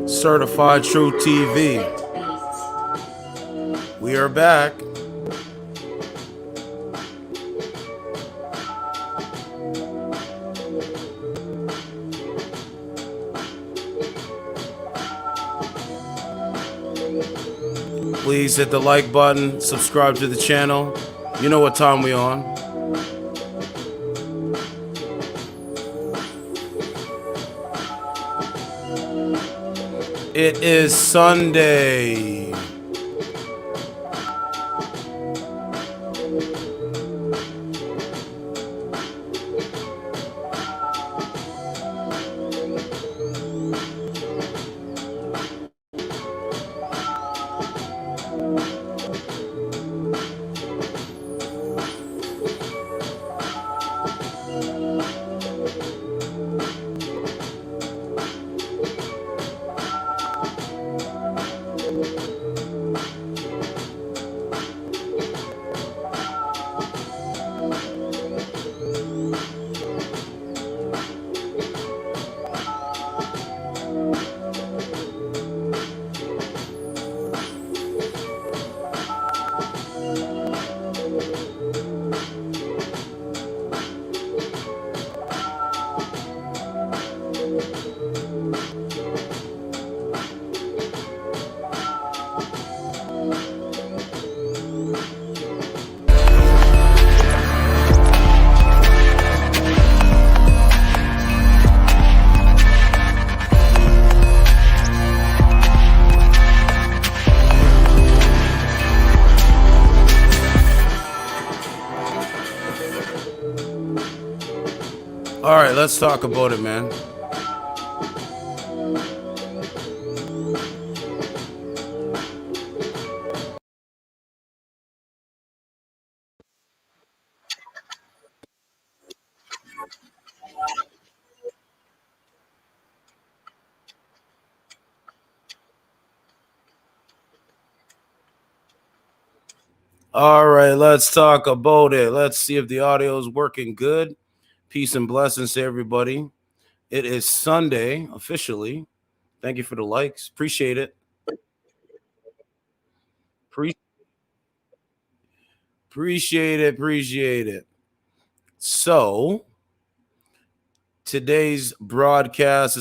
Certified True TV. We are back. Please hit the like button, subscribe to the channel. You know what time we on. It is Sunday. All right, let's talk about it, man. All right, let's talk about it. Let's see if the audio is working good. Peace and blessings to everybody. It is Sunday officially. Thank you for the likes. Appreciate it. Pre- appreciate it. Appreciate it. So today's broadcast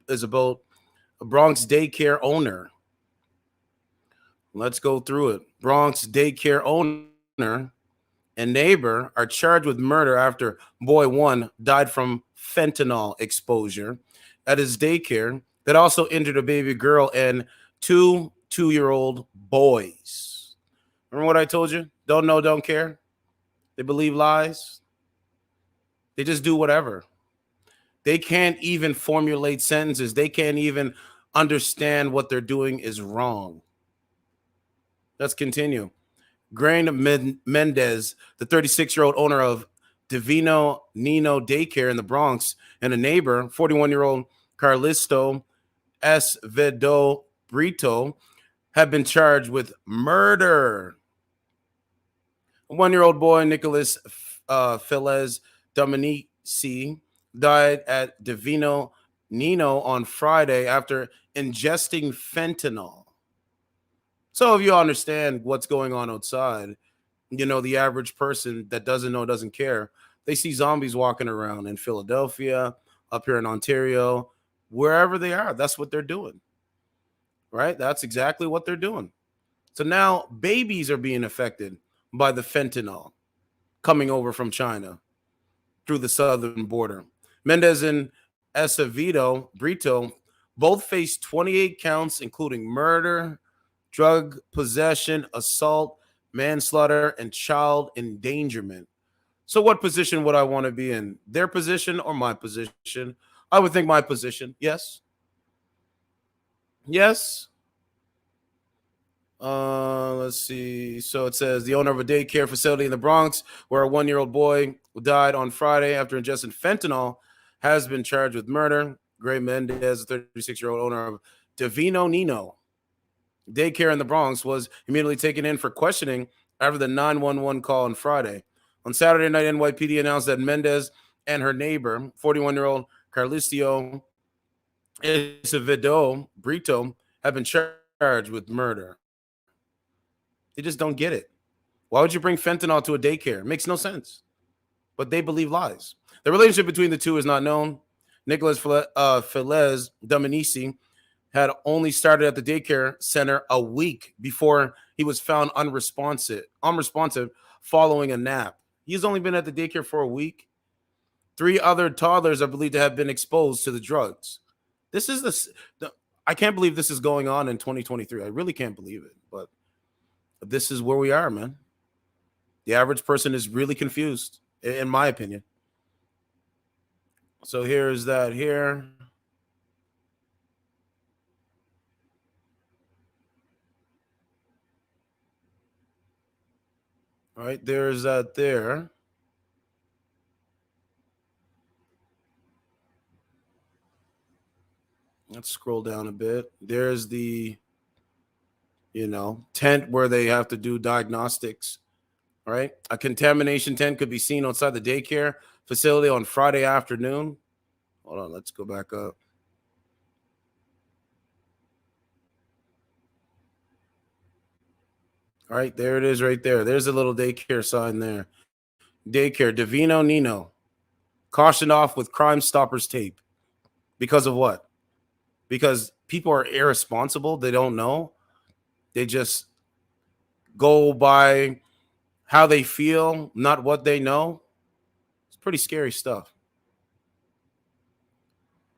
is about a Bronx daycare owner. Let's go through it. Bronx daycare owner and neighbor are charged with murder after boy one died from fentanyl exposure at his daycare that also injured a baby girl and two 2-year-old boys. Remember what I told you? Don't know, don't care. They believe lies. They just do whatever. They can't even formulate sentences. They can't even understand what they're doing is wrong. Let's continue. Grei Mendez, the 36-year-old owner of Divino Nino daycare in the Bronx, and a neighbor, 41-year-old Carlisto Acevedo Brito, have been charged with murder. A 1-year-old boy, Nicholas Feliz-Dominici, died at Divino Nino on Friday after ingesting fentanyl. So if you understand what's going on outside, the average person that doesn't know, doesn't care, they see zombies walking around in Philadelphia, up here in Ontario, wherever they are. That's what they're doing, right? That's exactly what they're doing. So now babies are being affected by the fentanyl coming over from China through the southern border. Mendez and Acevedo Brito both face 28 counts, including murder, drug possession, assault, manslaughter, and child endangerment. So, what position would I want to be in? Their position or my position? I would think my position. Yes. Yes. Let's see. So it says the owner of a daycare facility in the Bronx, where a 1-year-old boy died on Friday after ingesting fentanyl, has been charged with murder. Grei Mendez, a 36-year-old owner of Divino Nino daycare in the Bronx, was immediately taken in for questioning after the 911 call on Friday. On Saturday night, NYPD announced that Mendez and her neighbor, 41-year-old Carlisto Acevedo Brito, have been charged with murder. They just don't get it. Why would you bring fentanyl to a daycare? It makes no sense. But they believe lies. The relationship between the two is not known. Nicholas Feliz-Dominici had only started at the daycare center a week before he was found unresponsive following a nap. He's only been at the daycare for a week. 3 other toddlers are believed to have been exposed to the drugs. This is I can't believe this is going on in 2023. I really can't believe it. But this is where we are, man. The average person is really confused, in my opinion. So here's that here. All right, there's that there. Let's scroll down a bit. There's the, tent where they have to do diagnostics, right? A contamination tent could be seen outside the daycare facility on Friday afternoon. Hold on, let's go back up. All right, there it is right there. There's a little daycare sign there. Daycare, Divino Nino. Cautioned off with Crime Stoppers tape. Because of what? Because people are irresponsible. They don't know. They just go by how they feel, not what they know. It's pretty scary stuff.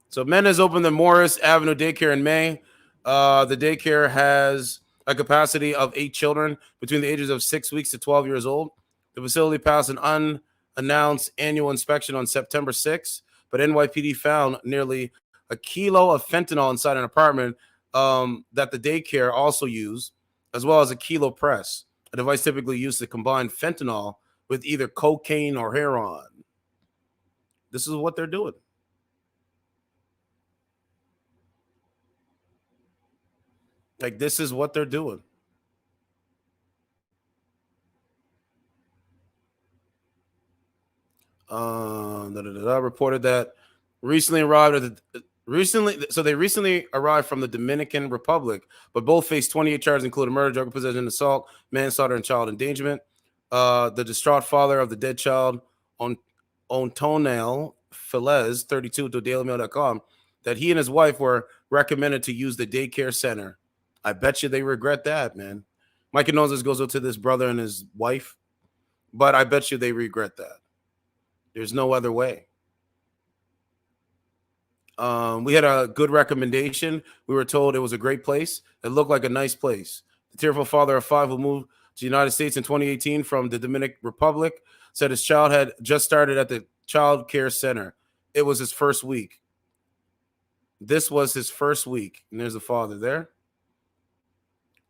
So Mendez opened the Morris Avenue daycare in May. The daycare has a capacity of 8 children between the ages of 6 weeks to 12 years old. The facility passed an unannounced annual inspection on September 6th, but NYPD found nearly a kilo of fentanyl inside an apartment that the daycare also used, as well as a kilo press, a device typically used to combine fentanyl with either cocaine or heroin. This is what they're doing. Like, this is what they're doing. Reported that recently they recently arrived from the Dominican Republic, but both faced 28 charges, including murder, drug possession, assault, manslaughter, and child endangerment. The distraught father of the dead child, Ontonel Felez, 32, to DailyMail.com, that he and his wife were recommended to use the daycare center. I bet you they regret that, man. My condolences goes out to this brother and his wife, but I bet you they regret that. There's no other way. We had a good recommendation. We were told it was a great place. It looked like a nice place. The tearful father of 5 who moved to the United States in 2018 from the Dominican Republic said his child had just started at the child care center. It was his first week. This was his first week. And there's the father there.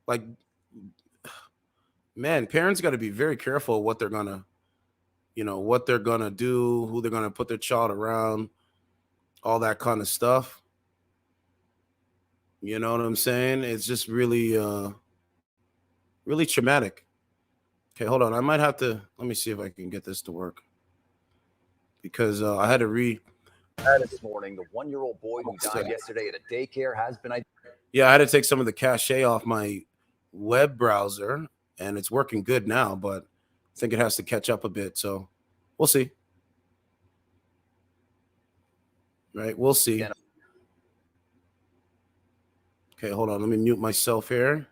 Like, man, parents got to be very careful what they're gonna, what they're gonna do, who they're gonna put their child around, all that kind of stuff. You know what I'm saying? It's just really, really traumatic. Okay, hold on. I might have to. Let me see if I can get this to work because I had to read. This morning, the 1-year-old boy who died yesterday at a daycare has been. Yeah, I had to take some of the cache off my web browser, and it's working good now, but I think it has to catch up a bit. So we'll see. Right, we'll see. Okay, hold on. Let me mute myself here.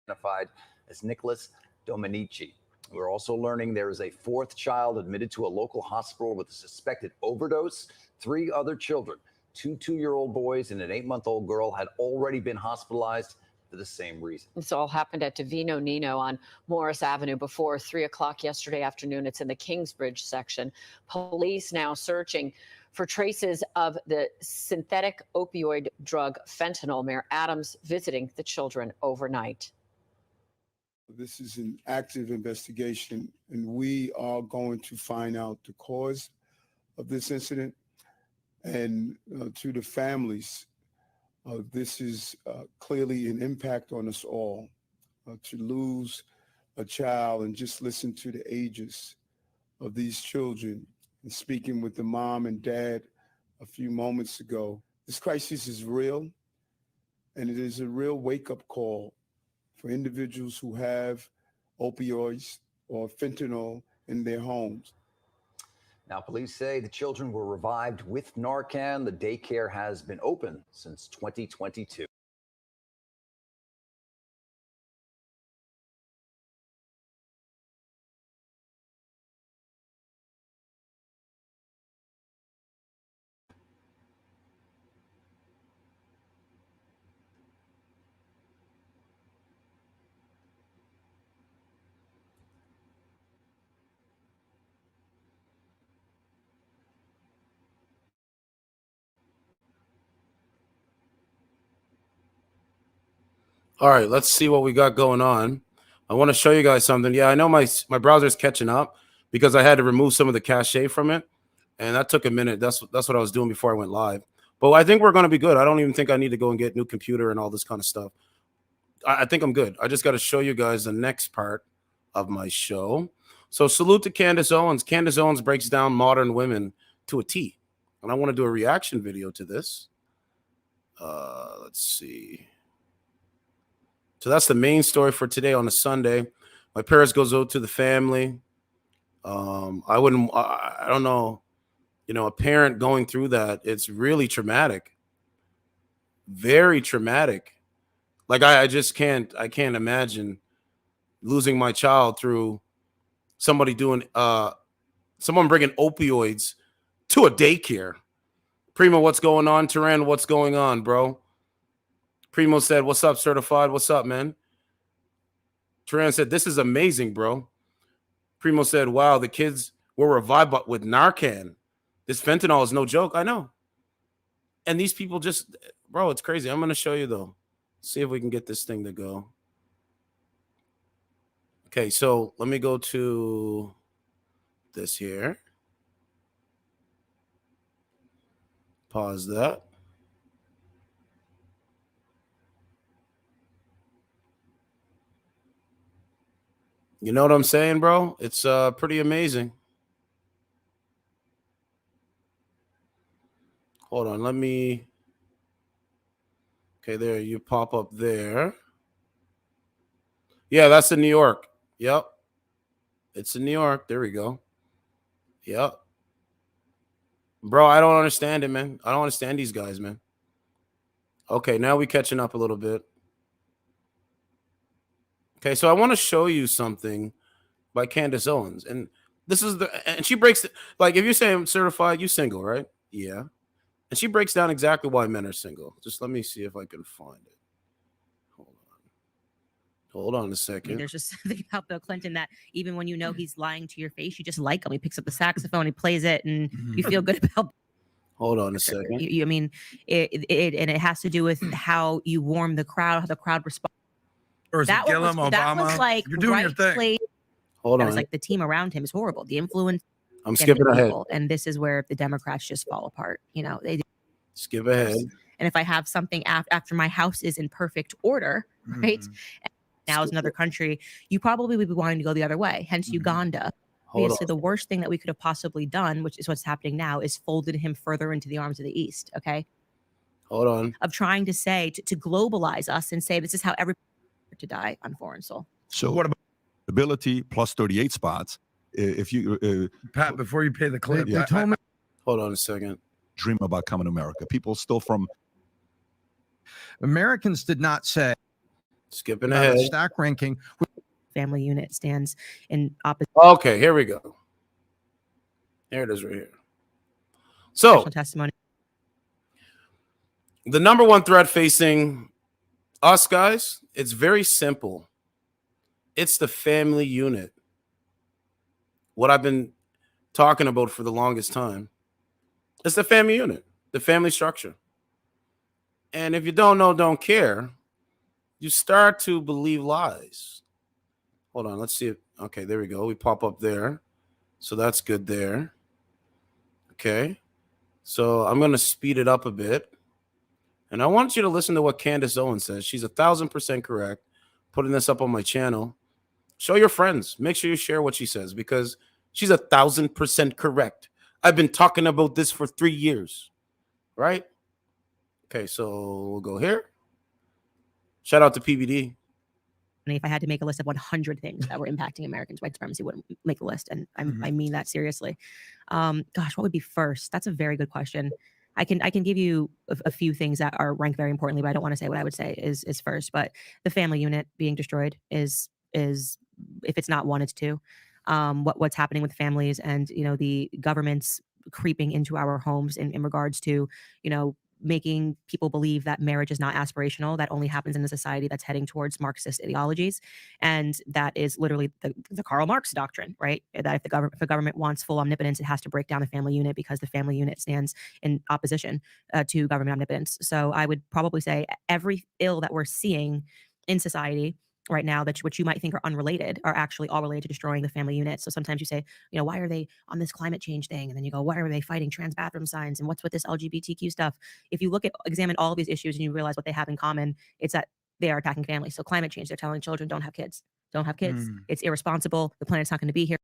Identified as Nicholas Dominici. We're also learning there is a 4th child admitted to a local hospital with a suspected overdose. 3 other children, 2 2-year-old boys and an 8-month-old girl, had already been hospitalized for the same reason. This all happened at Divino Nino on Morris Avenue before 3 o'clock yesterday afternoon. It's in the Kingsbridge section. Police now searching for traces of the synthetic opioid drug fentanyl. Mayor Adams visiting the children overnight. This is an active investigation, and we are going to find out the cause of this incident. And to the families, this is clearly an impact on us all. To lose a child and just listen to the ages of these children, and speaking with the mom and dad a few moments ago, this crisis is real, and it is a real wake-up call for individuals who have opioids or fentanyl in their homes. Now, police say the children were revived with Narcan. The daycare has been open since 2022. All right, let's see what we got going on. I want to show you guys something. Yeah, I know my browser's catching up because I had to remove some of the cache from it, and that took a minute. That's what I was doing before I went live. But I think we're going to be good. I don't even think I need to go and get a new computer and all this kind of stuff. I think I'm good. I just got to show you guys the next part of my show. So salute to Candace Owens. Candace Owens breaks down modern women to a T. And I want to do a reaction video to this. Let's see. So that's the main story for today on a Sunday. My prayers goes out to the family. I don't know, a parent going through that. It's really traumatic. Very traumatic. Like I can't imagine losing my child through somebody someone bringing opioids to a daycare. Primo, what's going on? Turan, what's going on, bro? Primo said, what's up, certified? What's up, man? Turan said, this is amazing, bro. Primo said, wow, the kids were revived with Narcan. This fentanyl is no joke. I know. And these people just, bro, it's crazy. I'm going to show you, though. See if we can get this thing to go. Okay, so let me go to this here. Pause that. You know what I'm saying, bro? It's pretty amazing. Hold on, let me. Okay, there, you pop up there. Yeah, that's in New York. Yep. It's in New York. There we go. Yep. Bro, I don't understand it, man. I don't understand these guys, man. Okay, now we catching up a little bit. Okay, so I want to show you something by Candace Owens. And this is and she breaks it. Like, if you're saying certified, you single, right? Yeah. And she breaks down exactly why men are single. Just let me see if I can find it. Hold on a second. I mean, there's just something about Bill Clinton that even when you know he's lying to your face, you just like him. He picks up the saxophone, he plays it, and you feel good about. Hold on a second. I mean, it has to do with how you warm the crowd, how the crowd responds. Or is it Gillum, Obama? That was like you're doing your thing. Hold on. It was like the team around him is horrible. The influence. I'm skipping ahead. And this is where the Democrats just fall apart. They skip ahead. And if I have something after my house is in perfect order, right? Now is another country, you probably would be wanting to go the other way, hence Uganda. Obviously, the worst thing that we could have possibly done, which is what's happening now, is folded him further into the arms of the East, okay? Hold on. Of trying to say, to globalize us and say, this is how everybody to die on foreign soil. So what about ability plus 38 spots? If you... Pat, before you pay the clip, yeah, hold on a second. Dream about coming to America. People still from... Americans did not say... Skipping ahead. Stack ranking. Family unit stands in opposite. Okay, here we go. There it is right here. So, testimony. The number one threat facing us guys, it's very simple. It's the family unit. What I've been talking about for the longest time. It's the family unit, the family structure. And if you don't know, don't care, you start to believe lies. Hold on. Let's see. Okay, there we go. We pop up there. So that's good there. Okay. So I'm going to speed it up a bit. And I want you to listen to what Candace Owens says. She's 1,000% correct. Putting this up on my channel. Show your friends. Make sure you share what she says because she's 1,000% correct. I've been talking about this for 3 years. Right? Okay, so we'll go here. Shout out to PBD. If I had to make a list of 100 things that were impacting Americans' right to privacy, wouldn't make a list, and I mean that seriously. Gosh, what would be first? That's a very good question. I can give you a few things that are ranked very importantly, but I don't want to say what I would say is first. But the family unit being destroyed is if it's not one, it's two. What's happening with families and the government's creeping into our homes in regards to making people believe that marriage is not aspirational, that only happens in a society that's heading towards Marxist ideologies. And that is literally the Karl Marx doctrine, right? That if the government wants full omnipotence, it has to break down the family unit because the family unit stands in opposition to government omnipotence. So I would probably say every ill that we're seeing in society right now that what you might think are unrelated are actually all related to destroying the family unit. So sometimes you say, why are they on this climate change thing? And then you go, why are they fighting trans bathroom signs? And what's with this LGBTQ stuff? If you examine all of these issues and you realize what they have in common, it's that they are attacking families. So climate change, they're telling children, don't have kids. Don't have kids. It's irresponsible. The planet's not going to be here.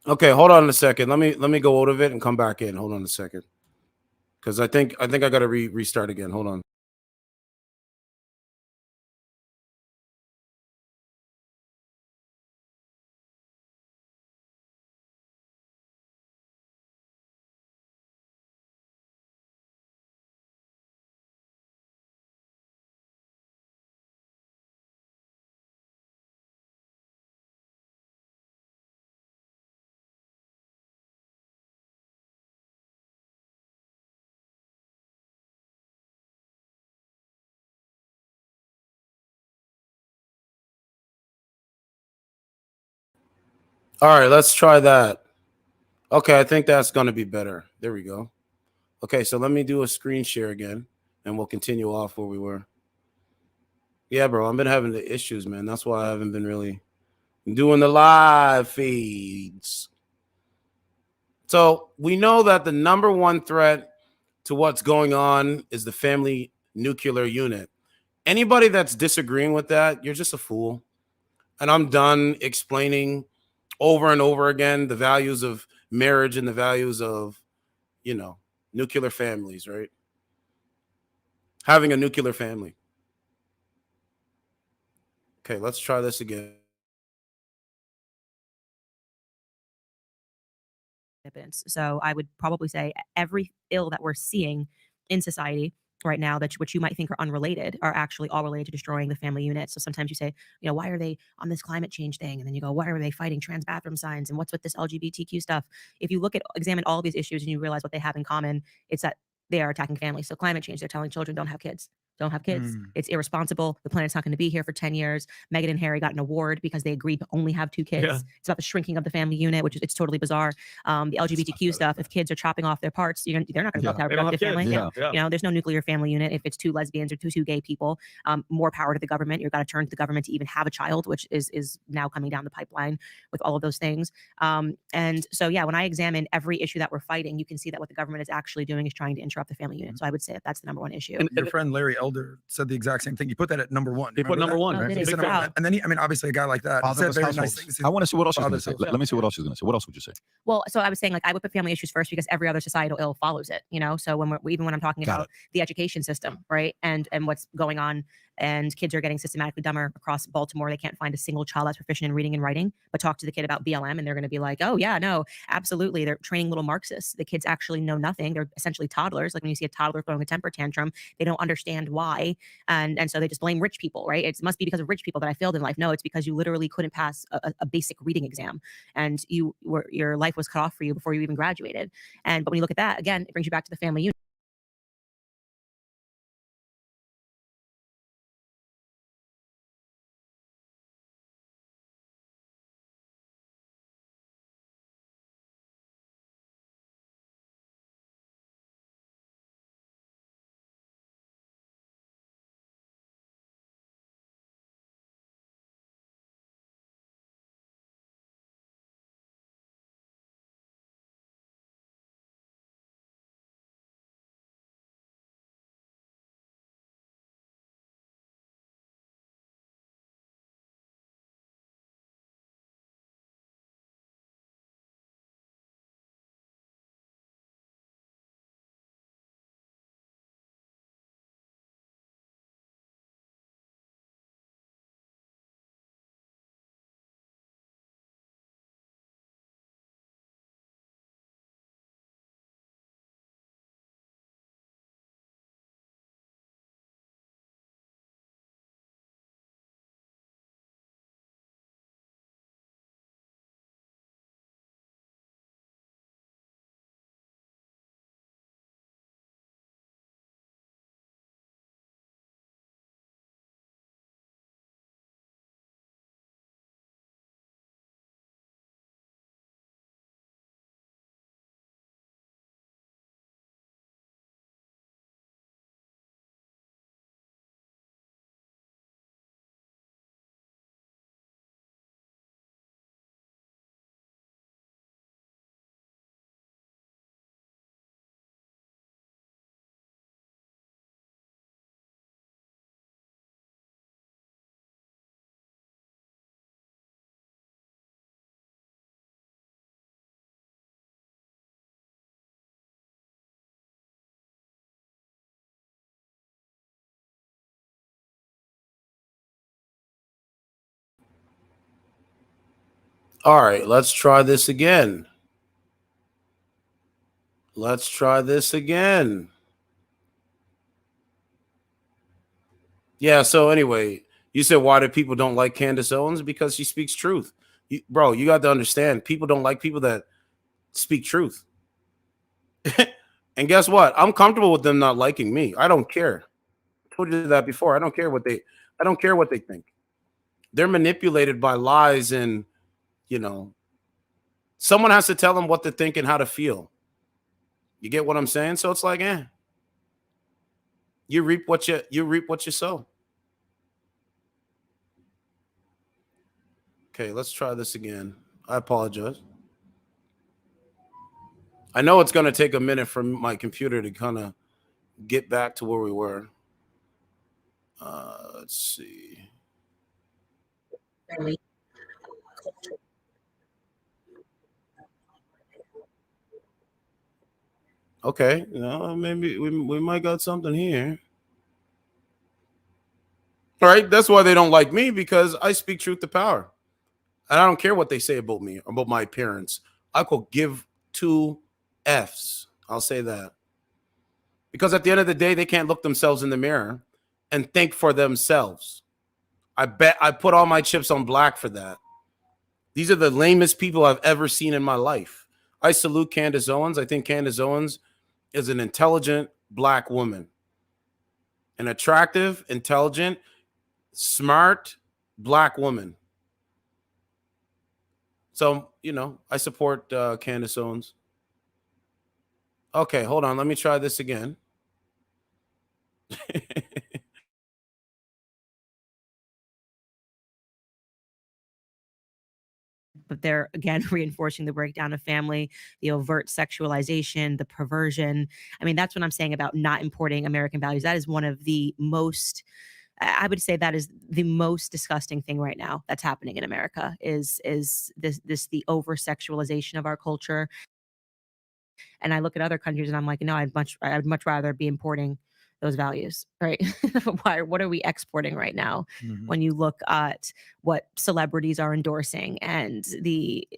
Okay, hold on a second. Let me go out of it and come back in. Hold on a second. Because I think I got to restart again. Hold on. All right, let's try that. Okay, I think that's going to be better. There we go. Okay, so let me do a screen share again, and we'll continue off where we were. Yeah, bro, I've been having the issues, man. That's why I haven't been really doing the live feeds. So we know that the number one threat to what's going on is the family nuclear unit. Anybody that's disagreeing with that, you're just a fool. And I'm done explaining over and over again the values of marriage and the values of, nuclear families, right? Having a nuclear family. Okay, let's try this again. So I would probably say every ill that we're seeing in society right now that what you might think are unrelated are actually all related to destroying the family unit. So sometimes you say, why are they on this climate change thing? And then you go, why are they fighting trans bathroom signs? And what's with this LGBTQ stuff? If you examine all of these issues and you realize what they have in common, it's that they are attacking families. So climate change, they're telling children, don't have kids. Don't have kids. It's irresponsible. The planet's not going to be here for 10 years. Meghan and Harry got an award because they agreed to only have 2 kids. Yeah. It's about the shrinking of the family unit, which it's totally bizarre. The LGBTQ stuff, if kids are chopping off their parts, they're not going to have a productive family. Yeah. There's no nuclear family unit if it's 2 lesbians or two gay people. More power to the government. You've got to turn to the government to even have a child, which is now coming down the pipeline with all of those things. And so, yeah, when I examine every issue that we're fighting, you can see that what the government is actually doing is trying to interrupt the family unit. So I would say that's the number one issue. And your friend Larry Elder said the exact same thing. He put that at number 1. He put number 1. Right? He said, and then obviously a guy like that said very nice things. I want to see what else she's going to say. Father Let me see what else she's going to say. What else would you say? Well, so I was saying, I would put family issues first because every other societal ill follows it, So when when I'm talking about the education system, right, and what's going on, and kids are getting systematically dumber across Baltimore, they can't find a single child that's proficient in reading and writing. But talk to the kid about BLM, and they're going to be like, oh yeah, no, absolutely, they're training little Marxists. The kids actually know nothing. They're essentially toddlers. Like when you see a toddler throwing a temper tantrum, they don't understand why, and so they just blame rich people, right? It must be because of rich people that I failed in life. No, it's because you literally couldn't pass a basic reading exam, and your life was cut off for you before you even graduated. But when you look at that again, it brings you back to the family unit. All right, let's try this again. Let's try this again. Yeah, so anyway, you said why do people don't like Candace Owens? Because she speaks truth. Bro, you got to understand, people don't like people that speak truth. And guess what? I'm comfortable with them not liking me. I don't care. I told you that before. I don't care what they think. They're manipulated by lies, and someone has to tell them what to think and how to feel. You get what I'm saying? So it's like, you reap what you sow. Okay, let's try this again. I apologize. I know it's going to take a minute for my computer to kind of get back to where we were. Let's see. Okay, maybe we might got something here. All right, that's why they don't like me, because I speak truth to power. And I don't care what they say about me, about my appearance. I could give 2 Fs. I'll say that. Because at the end of the day, they can't look themselves in the mirror and think for themselves. I bet I put all my chips on black for that. These are the lamest people I've ever seen in my life. I salute Candace Owens. I think Candace Owens is an intelligent black woman. An attractive, intelligent, smart black woman. So, I support Candace Owens. Okay, hold on. Let me try this again. But they're, again, reinforcing the breakdown of family, the overt sexualization, the perversion. I mean, that's what I'm saying about not importing American values. That is one of the most, I would say that is the most disgusting thing right now that's happening in America is this the over sexualization of our culture. And I look at other countries and I'm like, no, I'd much rather be importing those values, right? What are we exporting right now? Mhm. When you look at what celebrities are endorsing and the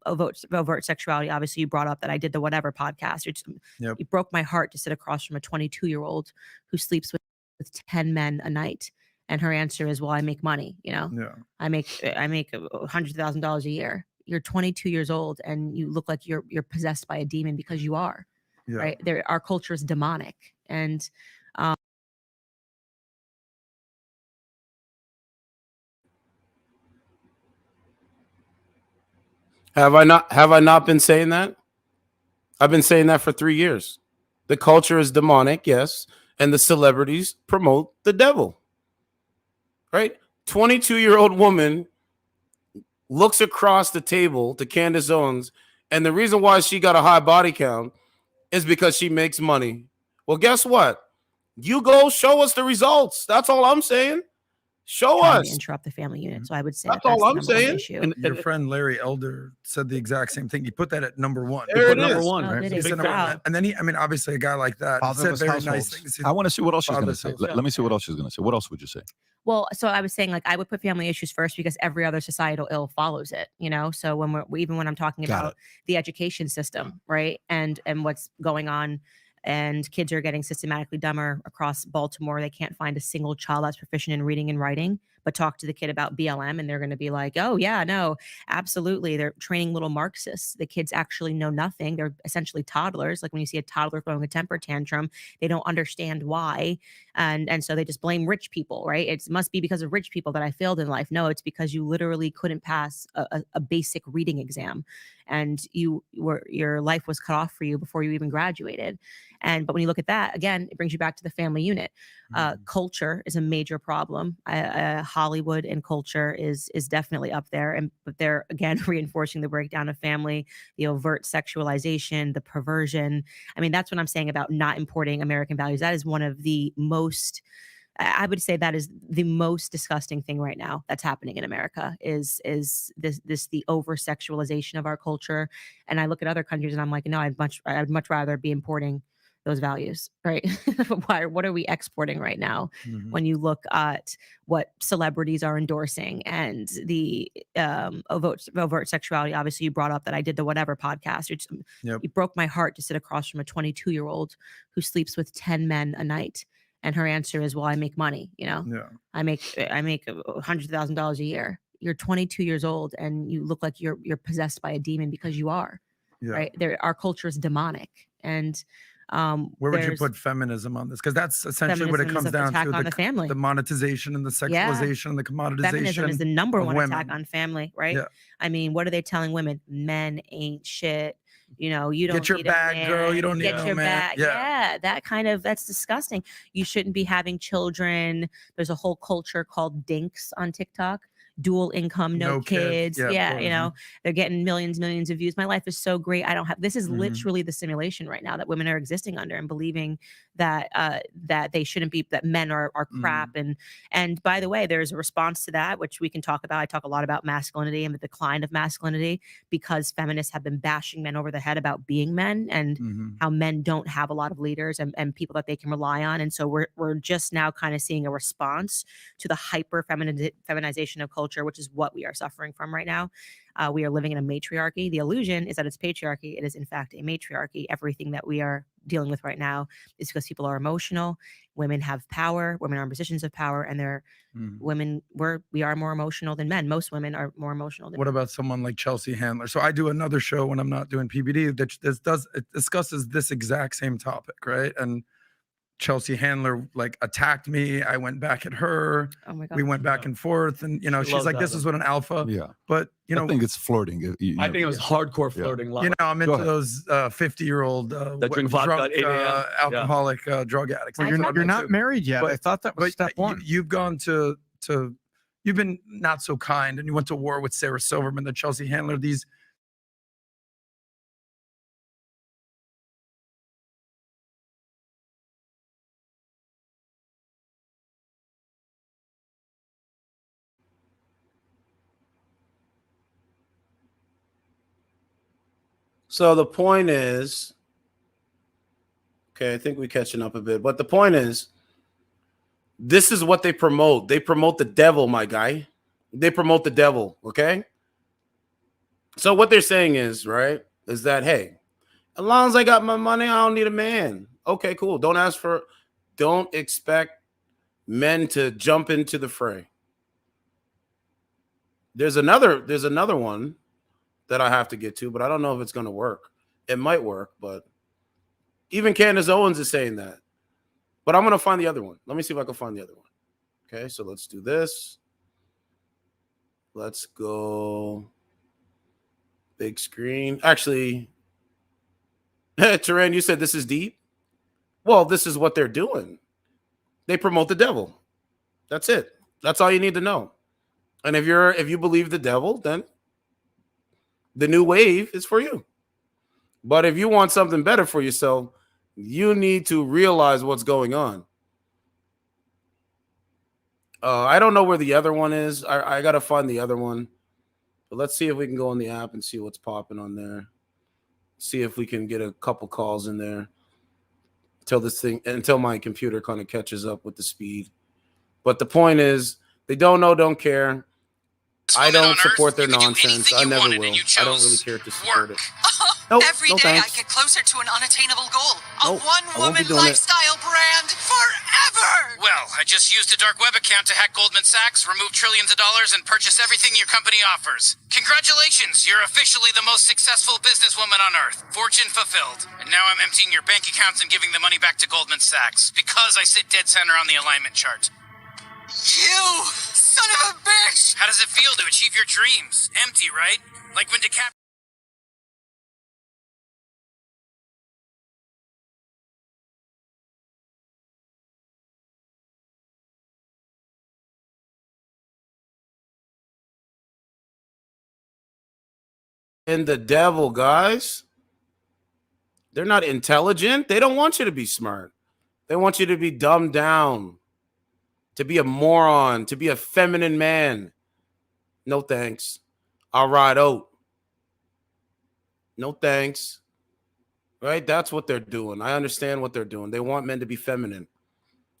overt sexuality. Obviously, you brought up that I did the Whatever podcast. Yep. It broke my heart to sit across from a 22-year-old who sleeps with 10 men a night. And her answer is, well, I make money, Yeah. I make $100,000 a year. You're 22 years old and you look like you're possessed by a demon, because you are. Yeah. Right? Our culture is demonic. And Have I not been saying that? I've been saying that for 3 years. The culture is demonic, yes, and the celebrities promote the devil. Right? 22-year-old woman looks across the table to Candace Owens, and the reason why she got a high body count is because she makes money. Well, guess what? You go show us the results. That's all I'm saying. Show trying to us. interrupt the family unit. So I would say That's that's all the I'm number one saying. issue. Your friend Larry Elder said the exact same thing. He put that at number 1. There it Number is. one, Oh, right? did He he? said number Wow. 1. And then obviously a guy like that said Fatherless very nice households. things. I want to see what else she's going to Fatherless say. households. Let me see what else she's going to say. What else would you say? Well, so I was saying, like, I would put family issues first because every other societal ill follows it, So when I'm talking Got about the education system, right, and what's going on, and kids are getting systematically dumber across Baltimore. They can't find a single child that's proficient in reading and writing. But talk to the kid about BLM, and they're going to be like, "Oh yeah, no, absolutely." They're training little Marxists. The kids actually know nothing. They're essentially toddlers. Like when you see a toddler throwing a temper tantrum, they don't understand why. And so they just blame rich people, right? It must be because of rich people that I failed in life. No, it's because you literally couldn't pass a basic reading exam, and your life was cut off for you before you even graduated. But when you look at that again, it brings you back to the family unit. Culture is a major problem. Hollywood and culture is definitely up there, but they're again reinforcing the breakdown of family, the overt sexualization, the perversion. I mean, that's what I'm saying about not importing American values. That is one of the most, I would say that is the most disgusting thing right now that's happening in America is this the over sexualization of our culture. And I look at other countries and I'm like, no, I'd much rather be importing those values, right? What are we exporting right now? When you look at what celebrities are endorsing and the overt sexuality. Obviously, you brought up that I did the Whatever podcast. It broke my heart to sit across from a 22-year-old who sleeps with 10 men a night. And her answer is, well, I make money, I make $100,000 a year. You're 22 years old and you look like you're possessed by a demon because you are. Right. Our culture is demonic. And where would you put feminism on this? Because that's essentially what it comes down to: the family, the monetization and the sexualization and the commoditization. Feminism is the number one women. attack on family, right? I mean, what are they telling women? Men ain't shit. You don't get your need bag, a man. girl. You don't get need your a man. bag. That's disgusting. You shouldn't be having children. There's a whole culture called dinks on TikTok. Dual income, no kids. They're getting millions of views. My life is so great. I don't have, this is literally the simulation right now that women are existing under and believing that that they shouldn't be, that men are crap. And by the way, there's a response to that, which we can talk about. I talk a lot about masculinity and the decline of masculinity because feminists have been bashing men over the head about being men and how men don't have a lot of leaders and people that they can rely on. And so we're just now kind of seeing a response to the hyper feminization of culture, which is what we are suffering from right now. We are living in a matriarchy. The illusion is that it's patriarchy. It is in fact a matriarchy. Everything that we are dealing with right now is because people are emotional. Women have power. Women are in positions of power, and they're women. We are more emotional than men. Most women are more emotional than What about someone like Chelsea Handler? So I do another show when I'm not doing PBD that it discusses this exact same topic, right? And Chelsea Handler attacked me. I went back at her. Oh my God. We went back and forth, and she's like, "This is what an alpha." Yeah, but I think it's flirting. I think it was hardcore flirting. I'm into those 50-year-old that drink vodka at 8 a.m. Alcoholic drug addicts. Well, you're not married yet. I thought that was step one. You've gone to you've been not so kind, and you went to war with Sarah Silverman, the Chelsea Handler. These. So the point is, okay, I think we're catching up a bit, but the point is, this is what they promote. They promote the devil, my guy. They promote the devil, okay? So what they're saying is, right, is that, hey, as long as I got my money, I don't need a man. Okay, cool. Don't expect men to jump into the fray. There's another one that I have to get to, but I don't know if it's going to work. It might work, but even Candace Owens is saying that. But I'm going to find the other one. Let me see if I can find the other one. Okay, so let's do this. Let's go big screen. Actually, Turan, you said this is deep? Well, this is what they're doing. They promote the devil. That's it. That's all you need to know. And if you believe the devil, then the new wave is for you. But if you want something better for yourself, you need to realize what's going on. I don't know where the other one is. I got to find the other one. But let's see if we can go on the app and see what's popping on there. See if we can get a couple calls in there until my computer kind of catches up with the speed. But the point is, they don't know, don't care. I don't support their nonsense. I never will. I don't really care to support it. Nope, Every day I get closer to an unattainable goal. A one-woman lifestyle brand forever! Well, I just used a dark web account to hack Goldman Sachs, remove trillions of dollars, and purchase everything your company offers. Congratulations! You're officially the most successful businesswoman on Earth. Fortune fulfilled. And now I'm emptying your bank accounts and giving the money back to Goldman Sachs, because I sit dead center on the alignment chart. You son of a bitch! How does it feel to achieve your dreams? Empty, right? Like when DiCaprio... And the devil, guys, they're not intelligent. They don't want you to be smart. They want you to be dumbed down, to be a moron, to be a feminine man. No thanks. I'll ride out. No thanks. Right? That's what they're doing. I understand what they're doing. They want men to be feminine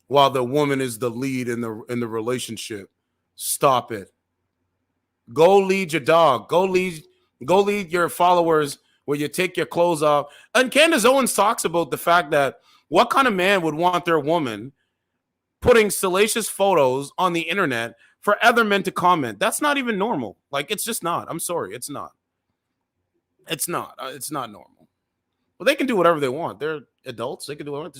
while the woman is the lead in the relationship. Stop it. Go lead your dog. Go lead your followers where you take your clothes off. And Candace Owens talks about the fact that what kind of man would want their woman putting salacious photos on the internet for other men to comment? That's not even normal. Like, it's just not. I'm sorry. It's not. It's not. It's not normal. Well, they can do whatever they want. They're adults. They can do whatever.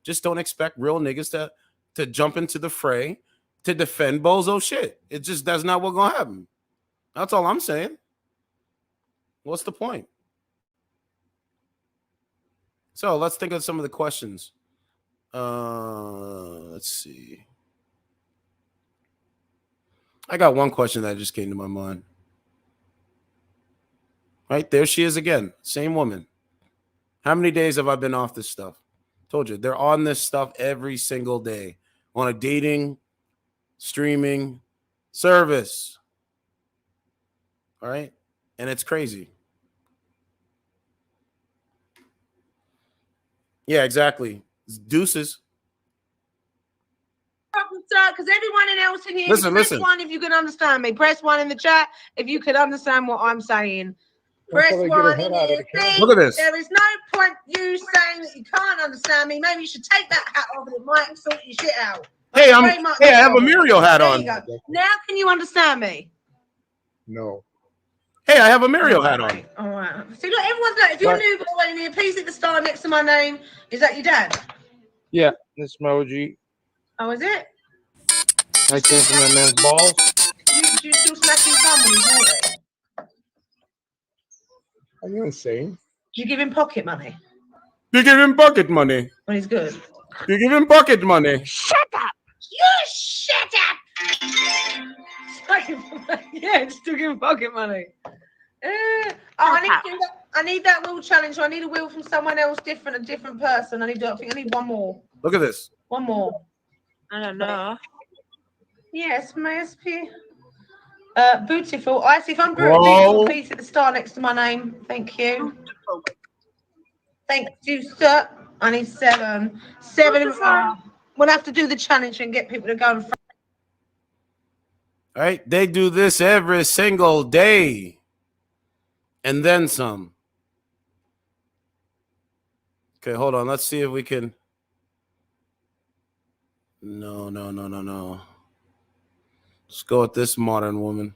Just don't expect real niggas to jump into the fray to defend bozo shit. That's not what's gonna happen. That's all I'm saying. What's the point? So let's think of some of the questions. Let's see. I got one question that just came to my mind. Right there she is again. Same woman. How many days have I been off this stuff? Told you, they're on this stuff every single day on a dating, streaming service. All right? And it's crazy. Yeah, exactly. It's deuces. Because everyone else in here, press one if you can understand me. Press one in the chat if you could understand what I'm saying. Press one in here. Look at this. There is no point you saying that you can't understand me. Maybe you should take that hat off and it might sort your shit out. Hey, I have a Muriel hat on. Now can you understand me? No. Hey, I have a Muriel hat on. All right. See, look, everyone's like, if you're new, by the way, in here, please hit the star next to my name. Is that your dad? Yeah, this emoji. Oh, is it? I came from that man's balls. Do you still smack his thumb when he's naughty? Are you insane? Do you give him pocket money? You give him pocket money. When he's good? You give him pocket money. Shut up! You shut up! Yeah, still give him pocket money. I need that wheel challenge. I need a wheel from someone else different, a different person. I need one more. Look at this. One more. I don't know. Yes, my SP. Beautiful. I see if I'm beautiful, please hit the star next to my name. Thank you. Thank you, sir. I need 7. 7. We'll have to do the challenge and get people to go and. All right, they do this every single day, and then some. Okay, hold on. Let's see if we can. No. Let's go with this modern woman.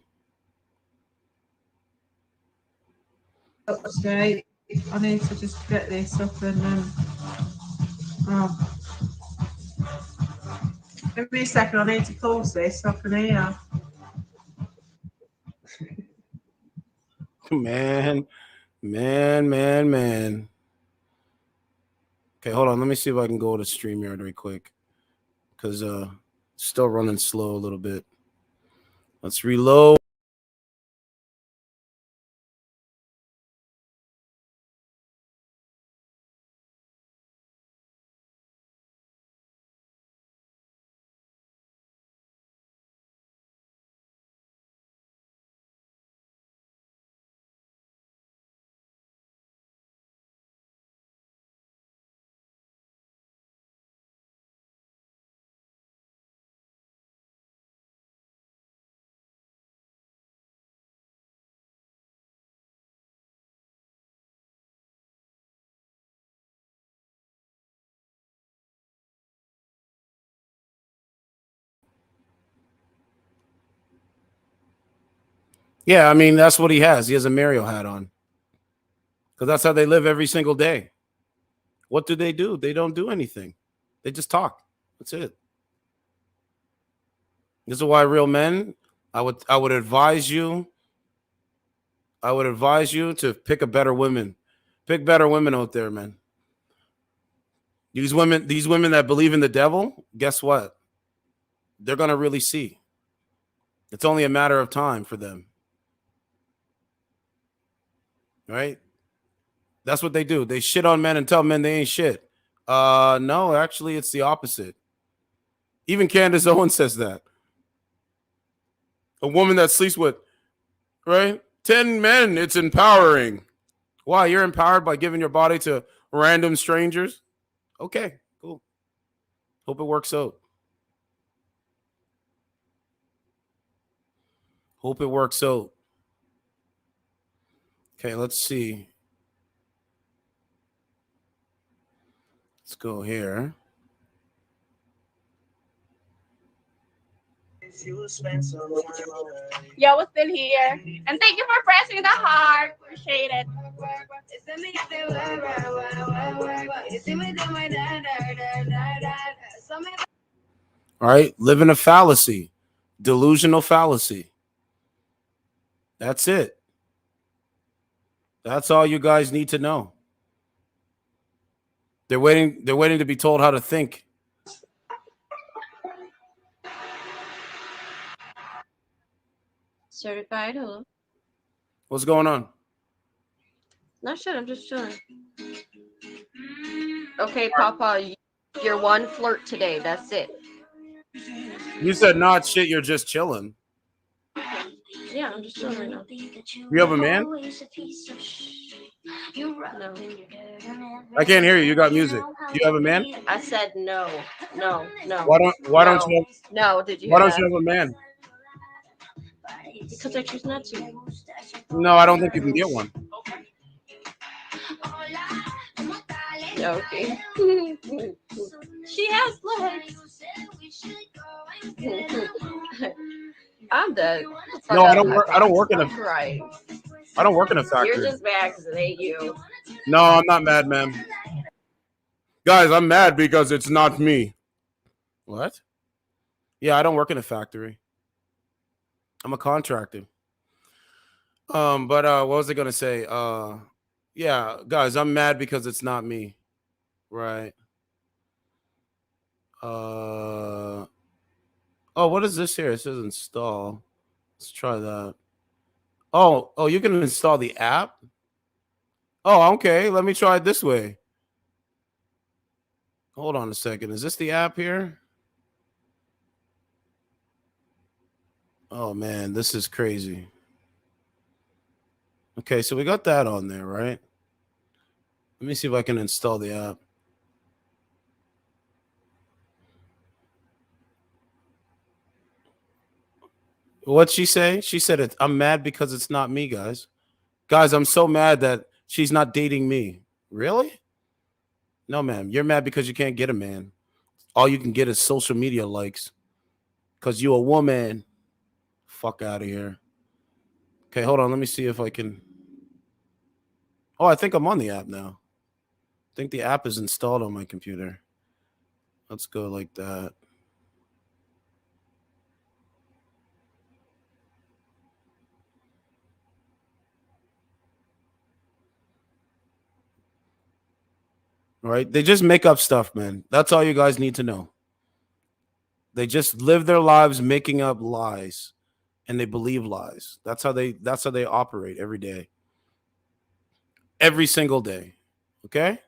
Okay, I need to just get this up and give me a second. I need to pause this up in here. Man. Okay, hold on. Let me see if I can go to StreamYard real quick, because still running slow a little bit. Let's reload. Yeah, I mean, that's what he has. He has a Mario hat on. Because that's how they live every single day. What do? They don't do anything. They just talk. That's it. This is why real men, I would advise you to pick a better woman. Pick better women out there, man. These women that believe in the devil, guess what? They're going to really see. It's only a matter of time for them. Right? That's what they do. They shit on men and tell men they ain't shit. No, actually, it's the opposite. Even Candace Owens says that. A woman that sleeps with, right? 10 men, it's empowering. Why? You're empowered by giving your body to random strangers? Okay, cool. Hope it works out. Hope it works out. Okay, let's see. Let's go here. Yo, we're still here. And thank you for pressing the heart. Appreciate it. All right, live in a fallacy, delusional fallacy. That's it. That's all you guys need to know. They're waiting to be told how to think. Certified who? What's going on? No shit, I'm just chilling. Okay, Papa, you're one flirt today. That's it. You said not shit, you're just chilling. Yeah, I'm just chilling right now. You have a man? No. I can't hear you. You got music. You have a man? I said no. No. Why don't you No, did you why hear don't you have a man? Because I choose not to. No, I don't think you can get one. Okay. She has legs. I'm dead. No, I don't work. I don't work in a. Right. I don't work in a factory. You're just mad because it ain't you. No, I'm not mad, ma'am. Guys, I'm mad because it's not me. What? Yeah, I don't work in a factory. I'm a contractor. But what was I gonna say? Yeah, guys, I'm mad because it's not me. Right. Oh, what is this here? It says install. Let's try that. Oh, you can install the app? Oh, okay. Let me try it this way. Hold on a second. Is this the app here? Oh man, this is crazy. Okay, so we got that on there, right? Let me see if I can install the app. What'd she say? She said, I'm mad because it's not me, guys. Guys, I'm so mad that she's not dating me. Really? No, ma'am. You're mad because you can't get a man. All you can get is social media likes. Because you a woman. Fuck out of here. Okay, hold on. Let me see if I can. Oh, I think I'm on the app now. I think the app is installed on my computer. Let's go like that. All right? They just make up stuff, man. That's all you guys need to know. They just live their lives making up lies, and they believe lies. That's how they operate every day. Every single day. Okay?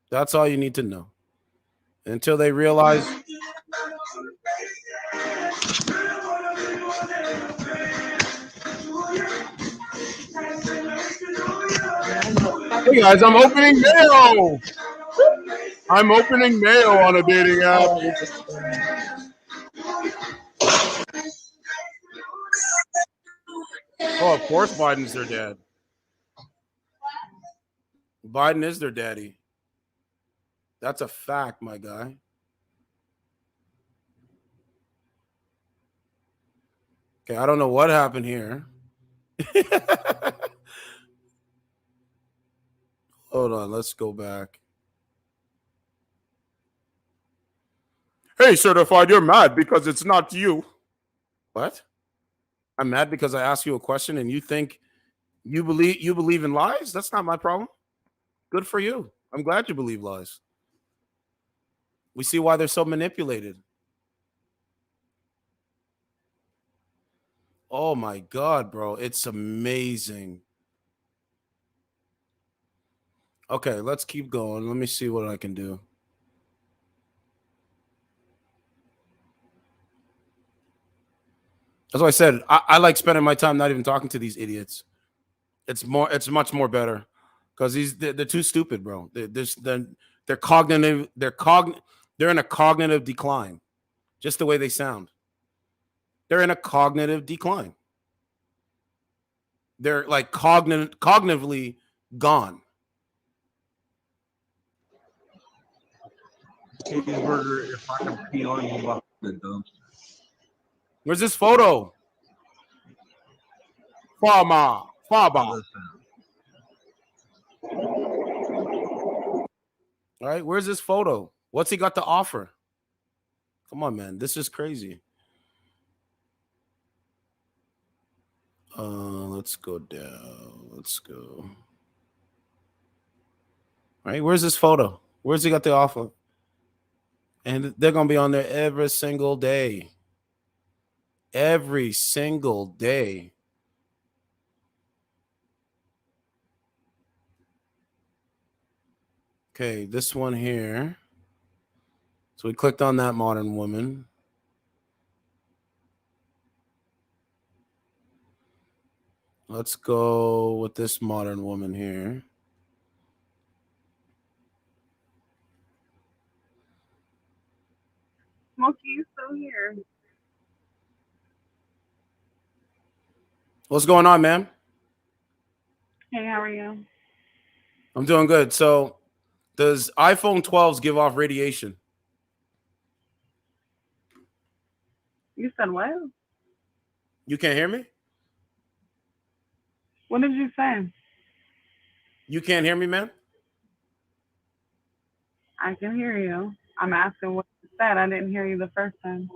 That's all you need to know. Until they realize. Hey guys, I'm opening mail. I'm opening mail on a dating app. Oh, of course Biden's their dad. Biden is their daddy. That's a fact, my guy. Okay, I don't know what happened here. Hold on, let's go back. Hey, certified, you're mad because it's not you. What? I'm mad because I asked you a question and you think you believe in lies? That's not my problem. Good for you. I'm glad you believe lies. We see why they're so manipulated. Oh my God, bro. It's amazing. Okay, let's keep going. Let me see what I can do. That's why I said I like spending my time not even talking to these idiots. It's much more better because they're too stupid, bro. They're cognitive. They're in a cognitive decline, just the way they sound. They're in a cognitive decline. They're like cognitively gone. Cheeseburger, if I can pee on you behind the dumpster. Where's this photo? Farmer. All right, where's this photo? What's he got to offer? Come on, man. This is crazy. Let's go down. Let's go. All right, where's this photo? Where's he got the offer? And they're going to be on there every single day. Every single day. Okay, this one here. So we clicked on that modern woman. Let's go with this modern woman here. Smokey, you still here? What's going on, ma'am? Hey, how are you? I'm doing good. So, does iPhone 12s give off radiation? You said what? You can't hear me? What did you say? You can't hear me, man? I can hear you. I'm asking what you said. I didn't hear you the first time.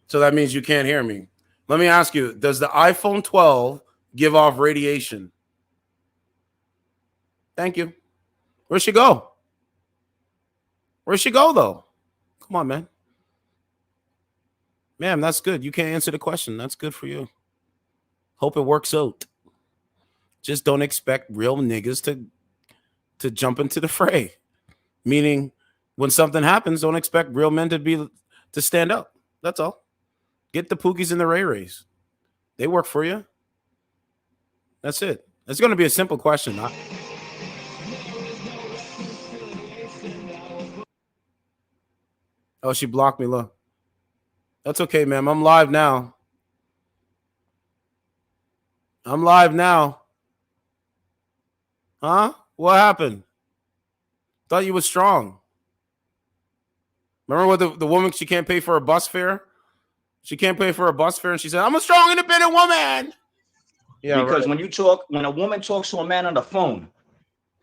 So that means you can't hear me. Let me ask you, does the iPhone 12 give off radiation? Thank you. Where'd she go? Where'd she go, though? Come on, man. Ma'am, that's good. You can't answer the question. That's good for you. Hope it works out. Just don't expect real niggas to jump into the fray. Meaning, when something happens, don't expect real men to stand up. That's all. Get the Pookies and the Ray Rays. They work for you. That's it. It's going to be a simple question. Oh, she blocked me. Look. That's okay, ma'am. I'm live now. Huh? What happened? Thought you was strong. Remember what the woman, she can't pay for a bus fare? She can't pay for a bus fare, and she said, I'm a strong, independent woman. Yeah, because right. when a woman talks to a man on the phone,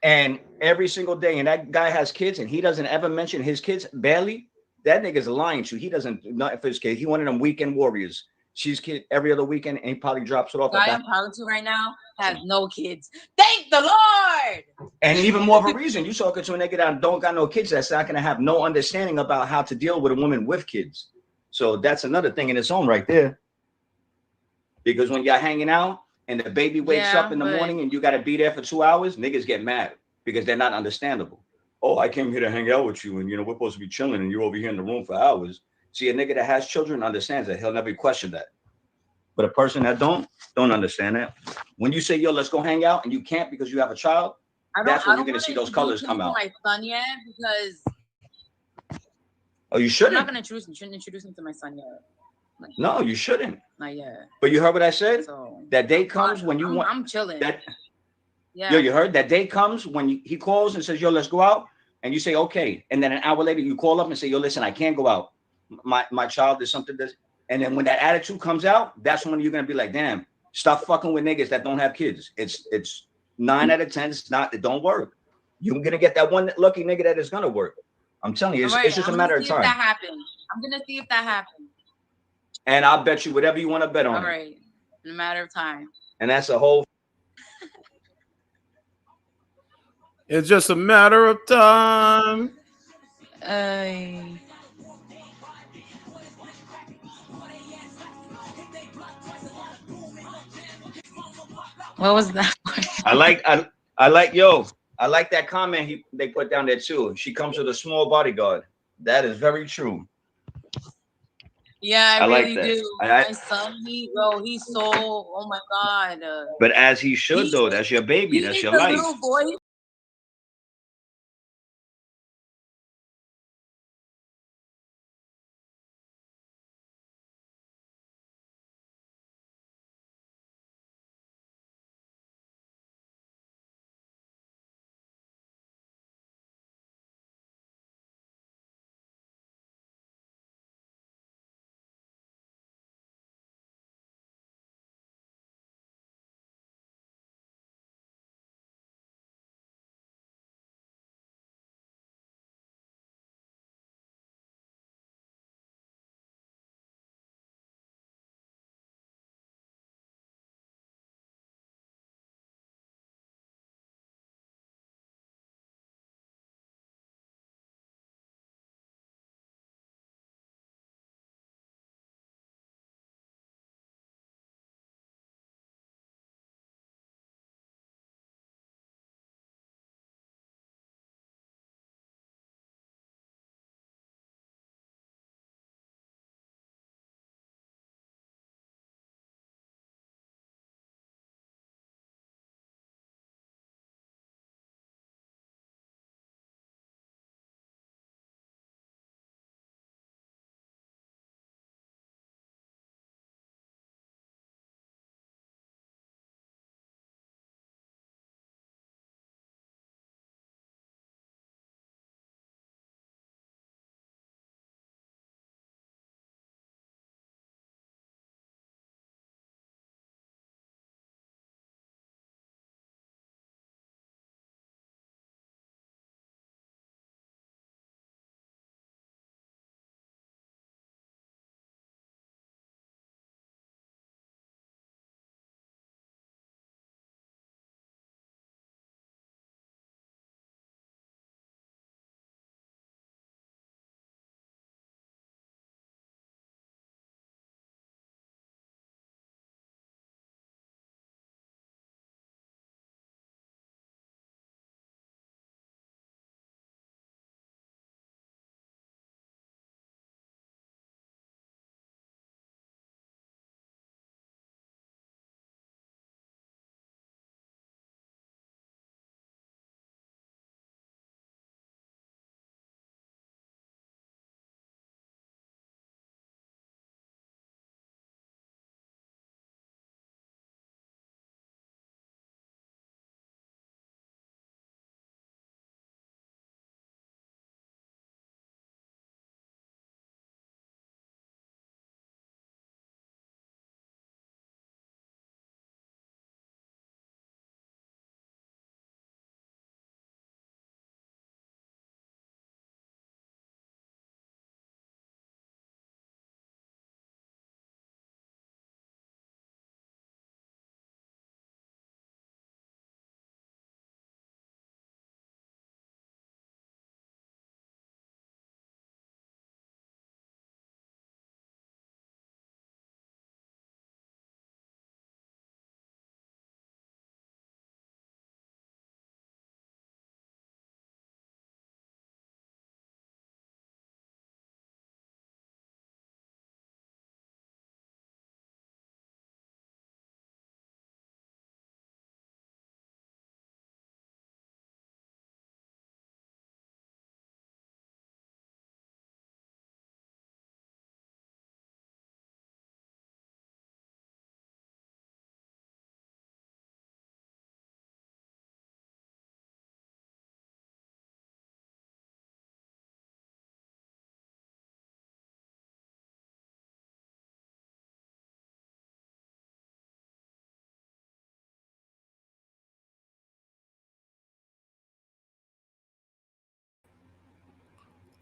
and every single day, and that guy has kids, and he doesn't ever mention his kids, barely, that nigga's lying to you. He doesn't, not for his kid. He one of them weekend warriors. She's kid every other weekend, and he probably drops it off. The guy I'm talking to right now has no kids. Thank the Lord. And even more of a reason, you talking to a nigga that don't got no kids, that's not gonna have no understanding about how to deal with a woman with kids. So that's another thing in its own right there. Because when y'all hanging out and the baby wakes up in the morning and you got to be there for 2 hours, niggas get mad because they're not understandable. Oh, I came here to hang out with you, and we're supposed to be chilling, and you're over here in the room for hours. See, a nigga that has children understands that. He'll never question that. But a person that don't understand that. When you say, yo, let's go hang out, and you can't because you have a child, that's when you're gonna see those colors come out. My son yet because. Oh, you shouldn't. I'm not gonna shouldn't introduce him to my son yet. Like, no, you shouldn't. Not yet. But you heard what I said? So, that day comes when you want. I'm chilling. Yo, you heard? That day comes when he calls and says, yo, let's go out. And you say, okay. And then an hour later, you call up and say, yo, listen, I can't go out. My child is something that's. And then when that attitude comes out, that's when you're going to be like, damn, stop fucking with niggas that don't have kids. It's 9 out of 10. It don't work. You're going to get that one lucky nigga that is going to work. I'm telling you, it's just a matter of time. If that happens. I'm going to see if that happens. And I'll bet you whatever you want to bet on. All right. In a matter of time. And that's a whole. It's just a matter of time. What was that? I like that comment they put down there too. She comes with a small bodyguard. That is very true. Yeah, I I like really that. do. My son, he's so, oh my God. But as he should, He- though. That's your baby. He That's is your a life. little boy.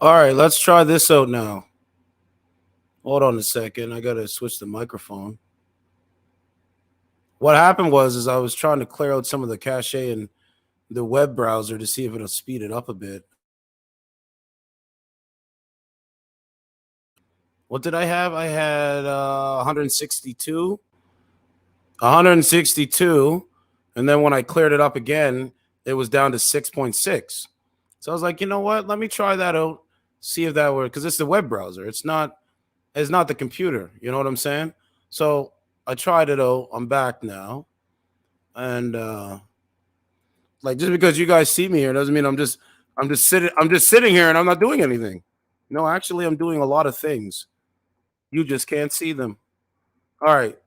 All right, let's try this out now. Hold on a second. I got to switch the microphone. What happened was I was trying to clear out some of the cache in the web browser to see if it'll speed it up a bit. What did I have? I had 162. 162. And then when I cleared it up again, it was down to 6.6. So I was like, you know what? Let me try that out. See if that works. Because it's the web browser. It's not It's not the computer. You know what I'm saying? So I tried it. I'm back now, and like just because you guys see me here doesn't mean I'm just sitting here and I'm not doing anything. No, actually, I'm doing a lot of things. You just can't see them. All right,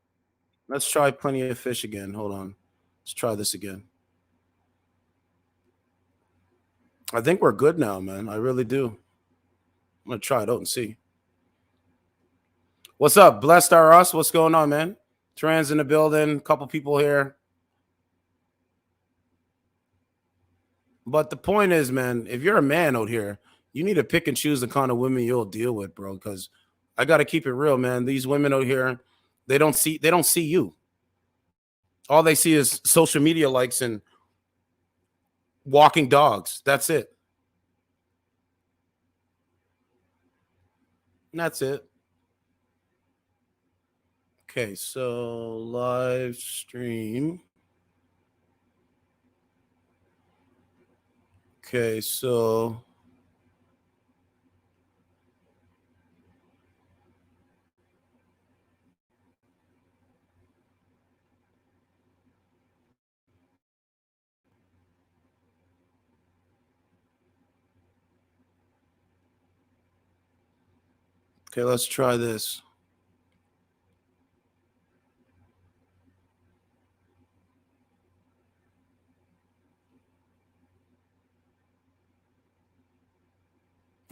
let's try Plenty of Fish again. Hold on, let's try this again. I think we're good now, man. I really do. I'm gonna try it out and see. What's up, Blessed Are Us? What's going on, man? Trans in the building. Couple people here. But the point is, man, if you're a man out here, you need to pick and choose the kind of women you'll deal with, bro. Because I got to keep it real, man. These women out here, they don't see you. All they see is social media likes and walking dogs. That's it. And that's it. Okay, so live stream. Okay, so okay, let's try this.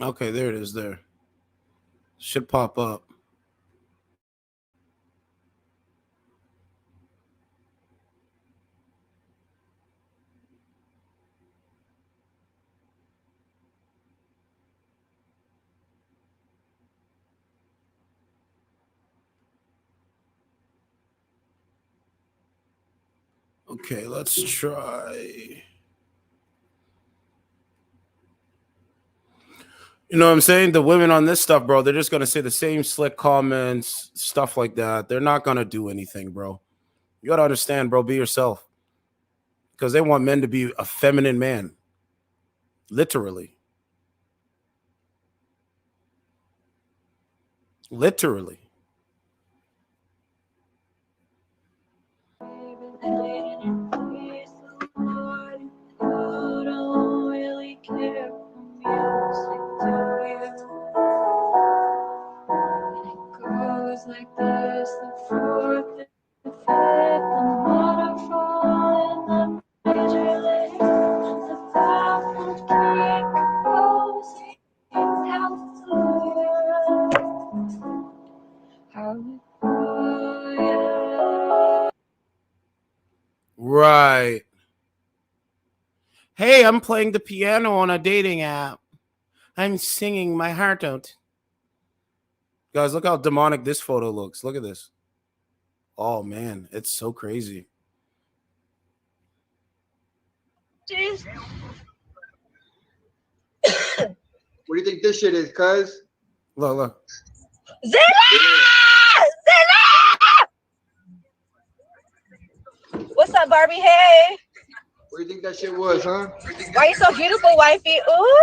Okay, there it is there. Should pop up. Okay, let's try. You know what I'm saying? The women on this stuff, bro, they're just going to say the same slick comments, stuff like that. They're not going to do anything, bro. You got to understand, bro, be yourself. Because they want men to be a feminine man. Literally. Literally. Like this, the fourth, the fifth, the waterfall, and the major lake, the baffled king composing Hallelujah. Right. Hey, I'm playing the piano on a dating app. I'm singing my heart out. Guys, look how demonic this photo looks. Look at this. Oh, man. It's so crazy. Jeez. What do you think this shit is, cuz? Look, look. Zilla! Zilla! What's up, Barbie? Hey. What do you think that shit was, huh? Why you so beautiful, wifey? Ooh.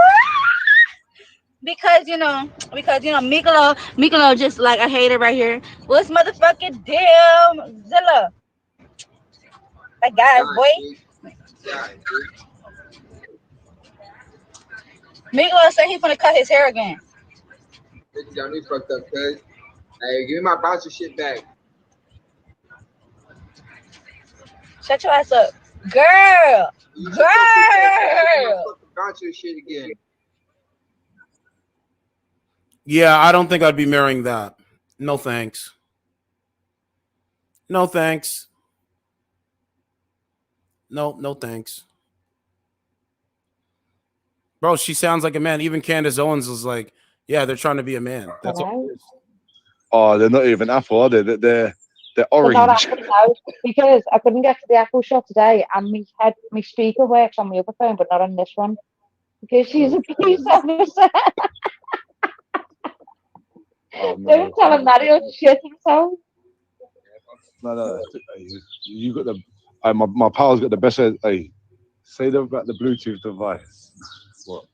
Because you know, Mikolo just like a hater right here. What's motherfucking damn Zilla? That guy's boy. Mikolo said he's gonna cut his hair again. Got me fucked up, cuz. Hey, give me my bouncer shit back. Shut your ass up. Girl. Bouncer shit again. Yeah, I don't think I'd be marrying that. No thanks. No thanks. No thanks. Bro, she sounds like a man. Even Candace Owens was like, yeah, they're trying to be a man. That's all it is. Oh, they're not even Apple, are they? They're orange. They're not Apple now, because I couldn't get to the Apple shop today, and my speaker works on my other phone, but not on this one, because she's a police officer. Don't tell him that, he'll shit himself. No. You got the. My pal's got the best. Hey, say them about the Bluetooth device. What?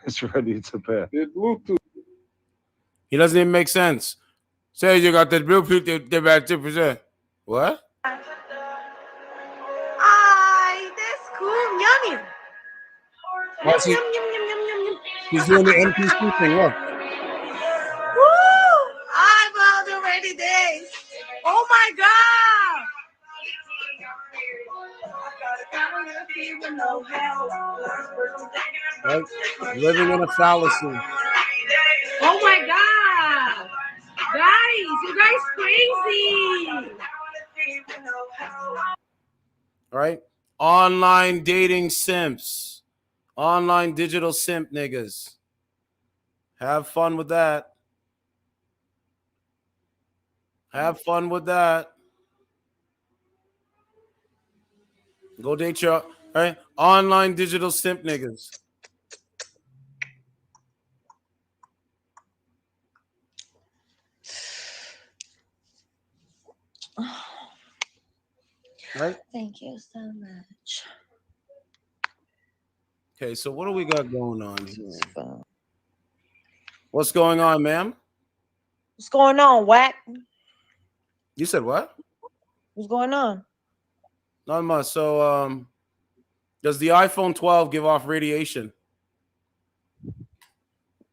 It's ready to pair. The Bluetooth. He doesn't even make sense. Says you got the Bluetooth, the about 2%. What? Ay, that's cool. Yummy. Oh, Yum, yum, yum, yum, yum, yum, yum. she's doing the NPC thing. Look. Woo! Eyeballs already days. Oh my God. Right? Living in a fallacy. Oh my God. Guys, you guys crazy. Right? Online dating simps. Online digital simp niggas. Have fun with that. Have fun with that. Go date your right? Online digital simp niggas. Right? Thank you so much. Okay, so what do we got going on here? What's going on, ma'am? What's going on, Whack? You said what? What's going on? Not much. So, does the iPhone 12 give off radiation?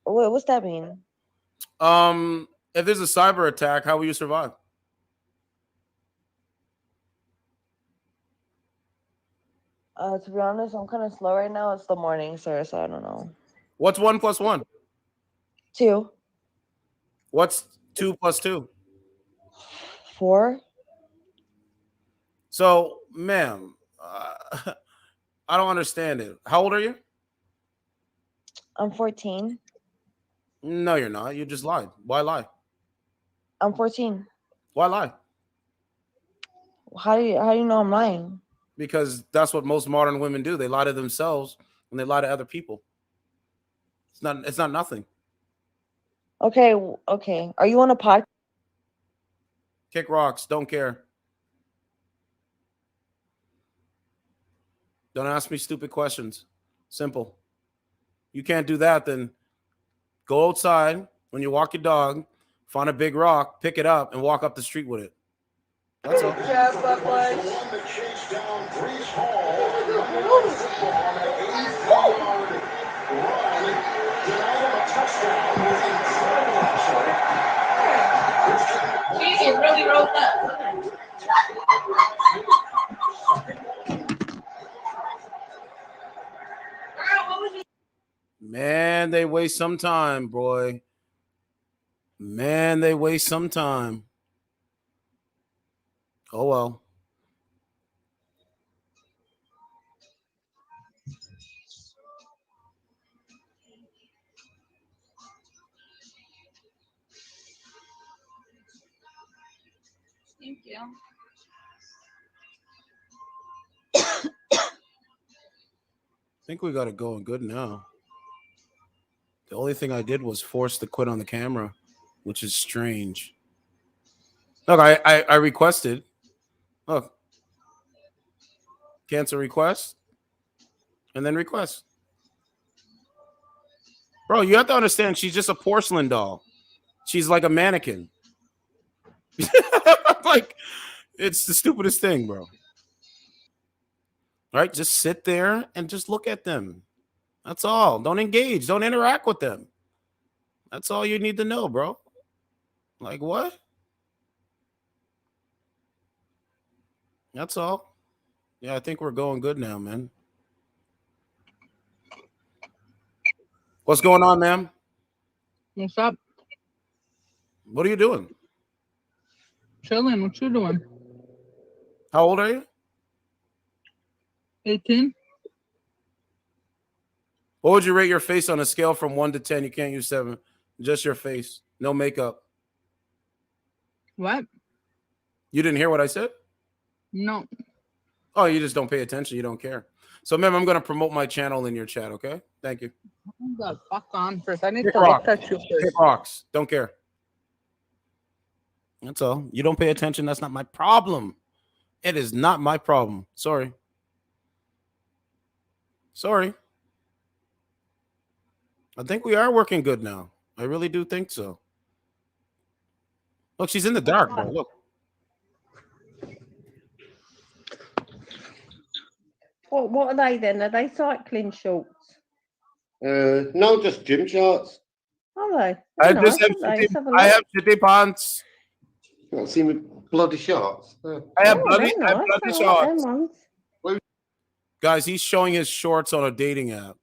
What's that mean? If there's a cyber attack, how will you survive? To be honest, I'm kind of slow right now. It's the morning, sir, so I don't know. What's 1 + 1? 2. What's 2 + 2? 4. So, ma'am, I don't understand it. How old are you? I'm 14. No, you're not. You just lied. Why lie? I'm 14. Why lie? How do you know I'm lying? Because that's what most modern women do. They lie to themselves and they lie to other people. It's not nothing. Okay. Are you on a podcast? Kick rocks. Don't care. Don't ask me stupid questions. Simple. You can't do that, then go outside when you walk your dog, find a big rock, pick it up, and walk up the street with it. That's all. She's really rolled up. Man, they waste some time, boy. Man, they waste some time. Oh, well. Thank you. I think we got it going good now. The only thing I did was force the quit on the camera, which is strange. Look, I requested. Look. Cancel request. And then request. Bro, you have to understand, she's just a porcelain doll. She's like a mannequin. Like, it's the stupidest thing, bro. Right? Just sit there and just look at them. That's all. Don't engage. Don't interact with them. That's all you need to know, bro. Like, what? That's all. Yeah, I think we're going good now, man. What's going on, ma'am? What's up? What are you doing? Chilling. What you doing? How old are you? 18. What would you rate your face on a scale from 1 to 10? You can't use 7. Just your face. No makeup. What? You didn't hear what I said? No. Oh, you just don't pay attention. You don't care. So, ma'am, I'm going to promote my channel in your chat, okay? Thank you. Hold the fuck on first. I need Kick to rocks. look at you first. Kick rocks. Don't care. That's all. You don't pay attention. That's not my problem. It is not my problem. Sorry. Sorry. I think we are working good now. I really do think so. Look, she's in the dark, bro. Look. What are they then? Are they cycling shorts? No, just gym shorts. Are they? I They're just nice, have aren't they? Let's have a I look. have shitty pants. You don't see me bloody shorts. I have Oh, bloody, they're I have nice. bloody I like shorts. them ones. Guys, he's showing his shorts on a dating app.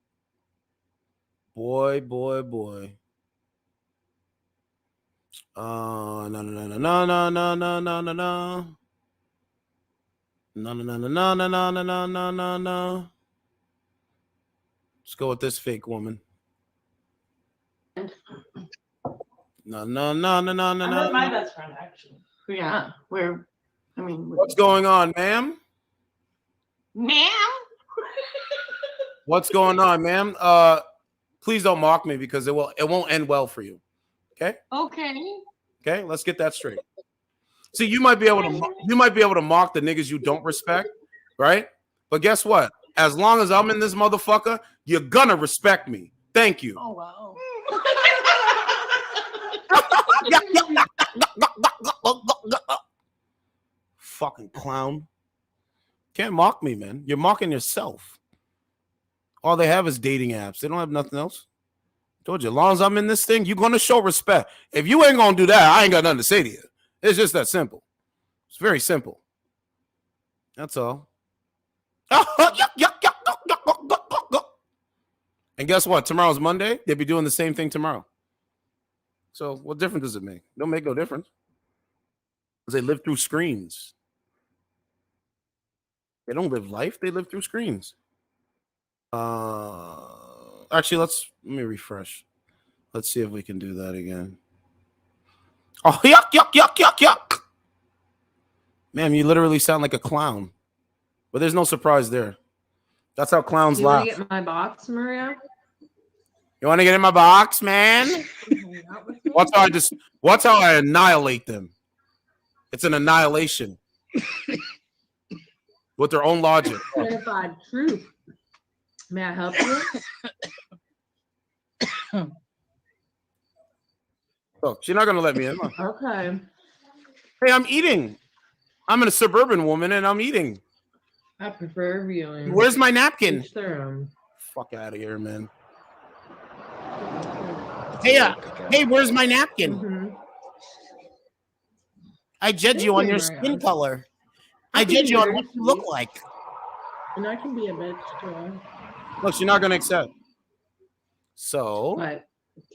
Boy, boy, boy. No, no, no, no, no, no, no, no, no, no, no. No, no, no, no, no, no, no, no, no, no, no. Let's go with this fake woman. No, no, no, no, no, no, I'm no. with my best friend, actually. Yeah, What's going on, ma'am? Ma'am? What's going on, ma'am? Please don't mock me because it won't end well for you. Okay? Okay, let's get that straight. See, you might be able to mock the niggas you don't respect, right? But guess what? As long as I'm in this motherfucker, you're gonna respect me. Thank you. Oh, wow. Fucking clown. Can't mock me, man. You're mocking yourself. All they have is dating apps. They don't have nothing else. Told you, as long as I'm in this thing, you're gonna show respect. If you ain't gonna do that, I ain't got nothing to say to you. It's just that simple. It's very simple. That's all. And guess what? Tomorrow's Monday. They'll be doing the same thing tomorrow. So what difference does it make? Don't make no difference. Because they live through screens. They don't live life. They live through screens. Actually, let me refresh. Let's see if we can do that again. Oh, yuck, yuck, yuck, yuck, yuck. Ma'am, you literally sound like a clown. But there's no surprise there. That's how clowns You want laugh. to get my box, Maria? You want to get in my box, man? Watch how I annihilate them. It's an annihilation. With their own logic. Certified truth. May I help you? Oh, she's not gonna let me in. Okay. Hey, I'm eating. I'm a suburban woman and I'm eating. I prefer viewing. Where's my napkin? Each their own. Fuck out of here, man. Hey, where's my napkin? Mm-hmm. I judge you on your skin color. I judge you on what you look like. And I can be a bitch too. Look, she's not gonna accept. So, But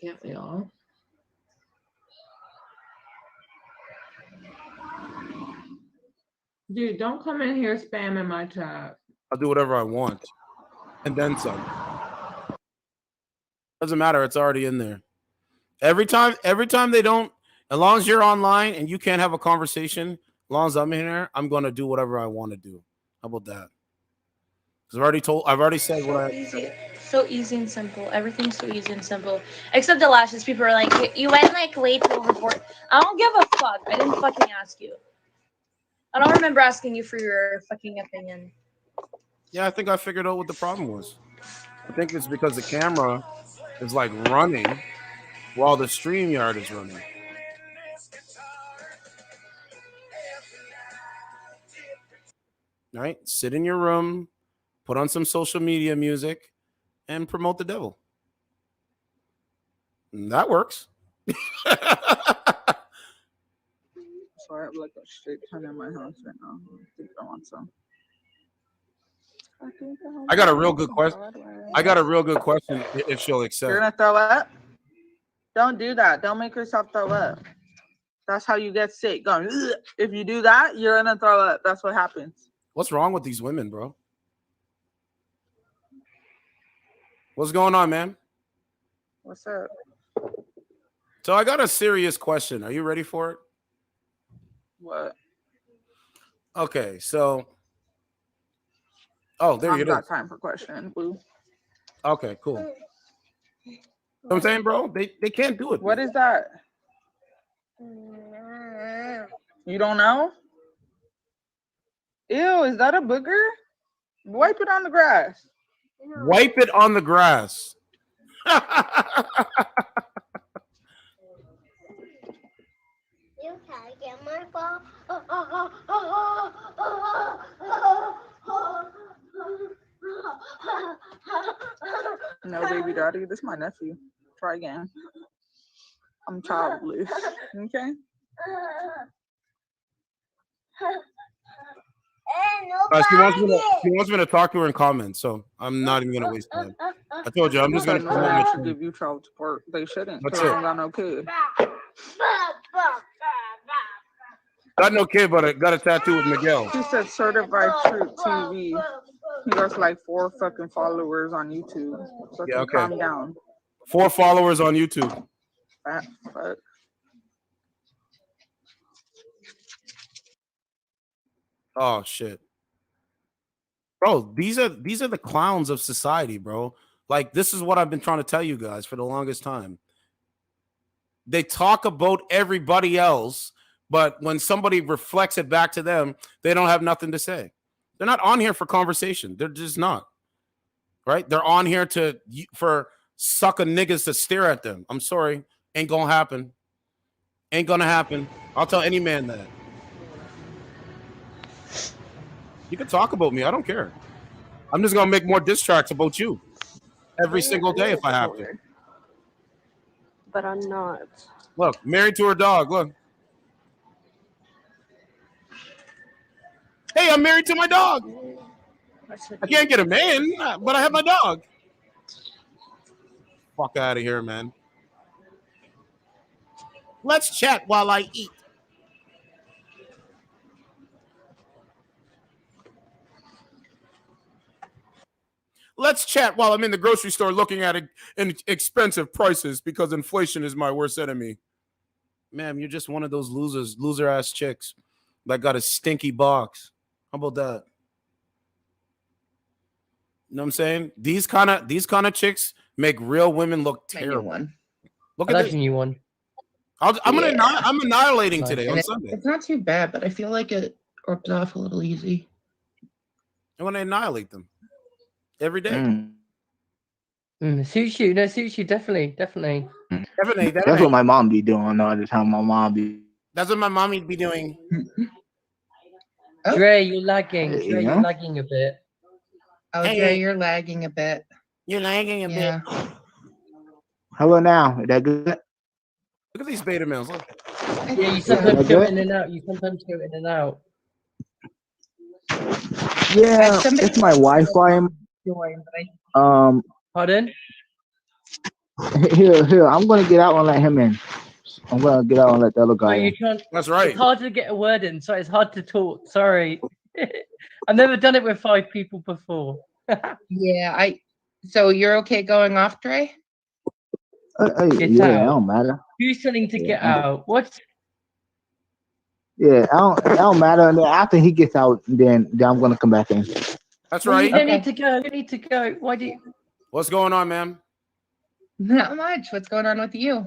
can't we all? Dude, don't come in here spamming my chat. I'll do whatever I want, and then some. Doesn't matter. It's already in there. Every time they don't. As long as you're online and you can't have a conversation, as long as I'm in here, I'm gonna do whatever I want to do. How about that? Because I've already said what I. So easy and simple. Everything's so easy and simple. Except the lashes. People are like, you went like way too overboard. I don't give a fuck. I didn't fucking ask you. I don't remember asking you for your fucking opinion. Yeah, I think I figured out what the problem was. I think it's because the camera is like running while the StreamYard is running. All right, sit in your room, put on some social media music, and promote the devil. And that works. So I have like a straight ton in my house right now. I think I want some. I got a real good question. If she'll accept. You're gonna throw up? Don't do that. Don't make yourself throw up. That's how you get sick. Going. Ugh. If you do that, you're gonna throw up. That's what happens. What's wrong with these women, bro? What's going on, man? What's up? So I got a serious question. Are you ready for it? What? Okay, so. Oh, there I've you got go. time for question, Blue. Okay, cool. You know what I'm saying, bro, they can't do it. What is that? You don't know? Ew, is that a booger? Wipe it on the grass. Wipe it on the grass. daddy. This is my nephew. Try again. I'm childless. Okay. She wants me to talk to her in comments, so I'm not even gonna waste time. I told you I'm just gonna promote my should give you child support. They shouldn't. That's They it. don't got no kid. Got no kid, but I got a tattoo with Miguel. She said certified truth TV. He got like 4 fucking followers on YouTube. So Yeah, okay. Calm down. 4 followers on YouTube. Fuck. Oh shit. Bro, these are the clowns of society, bro. Like, this is what I've been trying to tell you guys for the longest time. They talk about everybody else, but when somebody reflects it back to them, they don't have nothing to say. They're not on here for conversation. They're just not. Right? They're on here for sucker niggas to stare at them. I'm sorry. Ain't gonna happen. Ain't gonna happen. I'll tell any man that. You can talk about me. I don't care. I'm just gonna make more diss tracks about you every single day if I have to. But I'm not. Look, married to her dog. Look. Hey, I'm married to my dog. I can't get a man, but I have my dog. Fuck out of here, man. Let's chat while I eat. Let's chat while I'm in the grocery store looking at expensive prices because inflation is my worst enemy. Ma'am, you're just one of those loser-ass chicks that got a stinky box. How about that? You know what I'm saying? These kind of chicks make real women look terrible. Look at this new one. I'm annihilating Nice. today on Sunday. It's not too bad, but I feel like it rubbed off a little easy. I'm gonna annihilate them every day. Suits you. No, suits you. Definitely. Definitely. That's what my mom be doing all the time. My mom be. That's what my mommy be doing. Grei, you're lagging. Yeah. Grei, you're lagging a bit. Oh, Hey. Dre, you're lagging a bit. You're lagging a bit. Hello now. Is that good? Look at these beta males. Look. Yeah, you sometimes go in and out. Yeah, it's my Wi-Fi. Pardon? Here. I'm gonna get out and let him in. I'm gonna get out and let the other guy in. That's right. It's hard to get a word in, so it's hard to talk. Sorry. I've never done it with 5 people before. Yeah, so you're okay going off, Dre? Get Yeah, out. it don't matter. Who's telling to get out? What? Yeah, it don't matter. And then after he gets out, then I'm gonna come back in. That's Well, right. you don't need to go. You need to go. Why do you? What's going on, man? Not much. What's going on with you?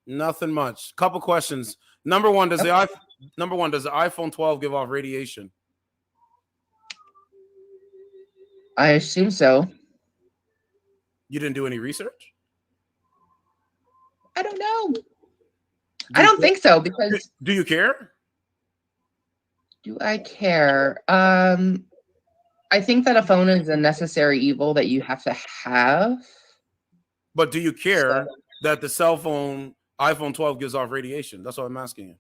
Nothing much. Couple questions. Number one, does the iPhone 12 give off radiation? I assume so. You didn't do any research? I don't know. I don't think so because. Do you care? Do I care? I think that a phone is a necessary evil that you have to have. But do you care that the iPhone 12 gives off radiation? That's what I'm asking you.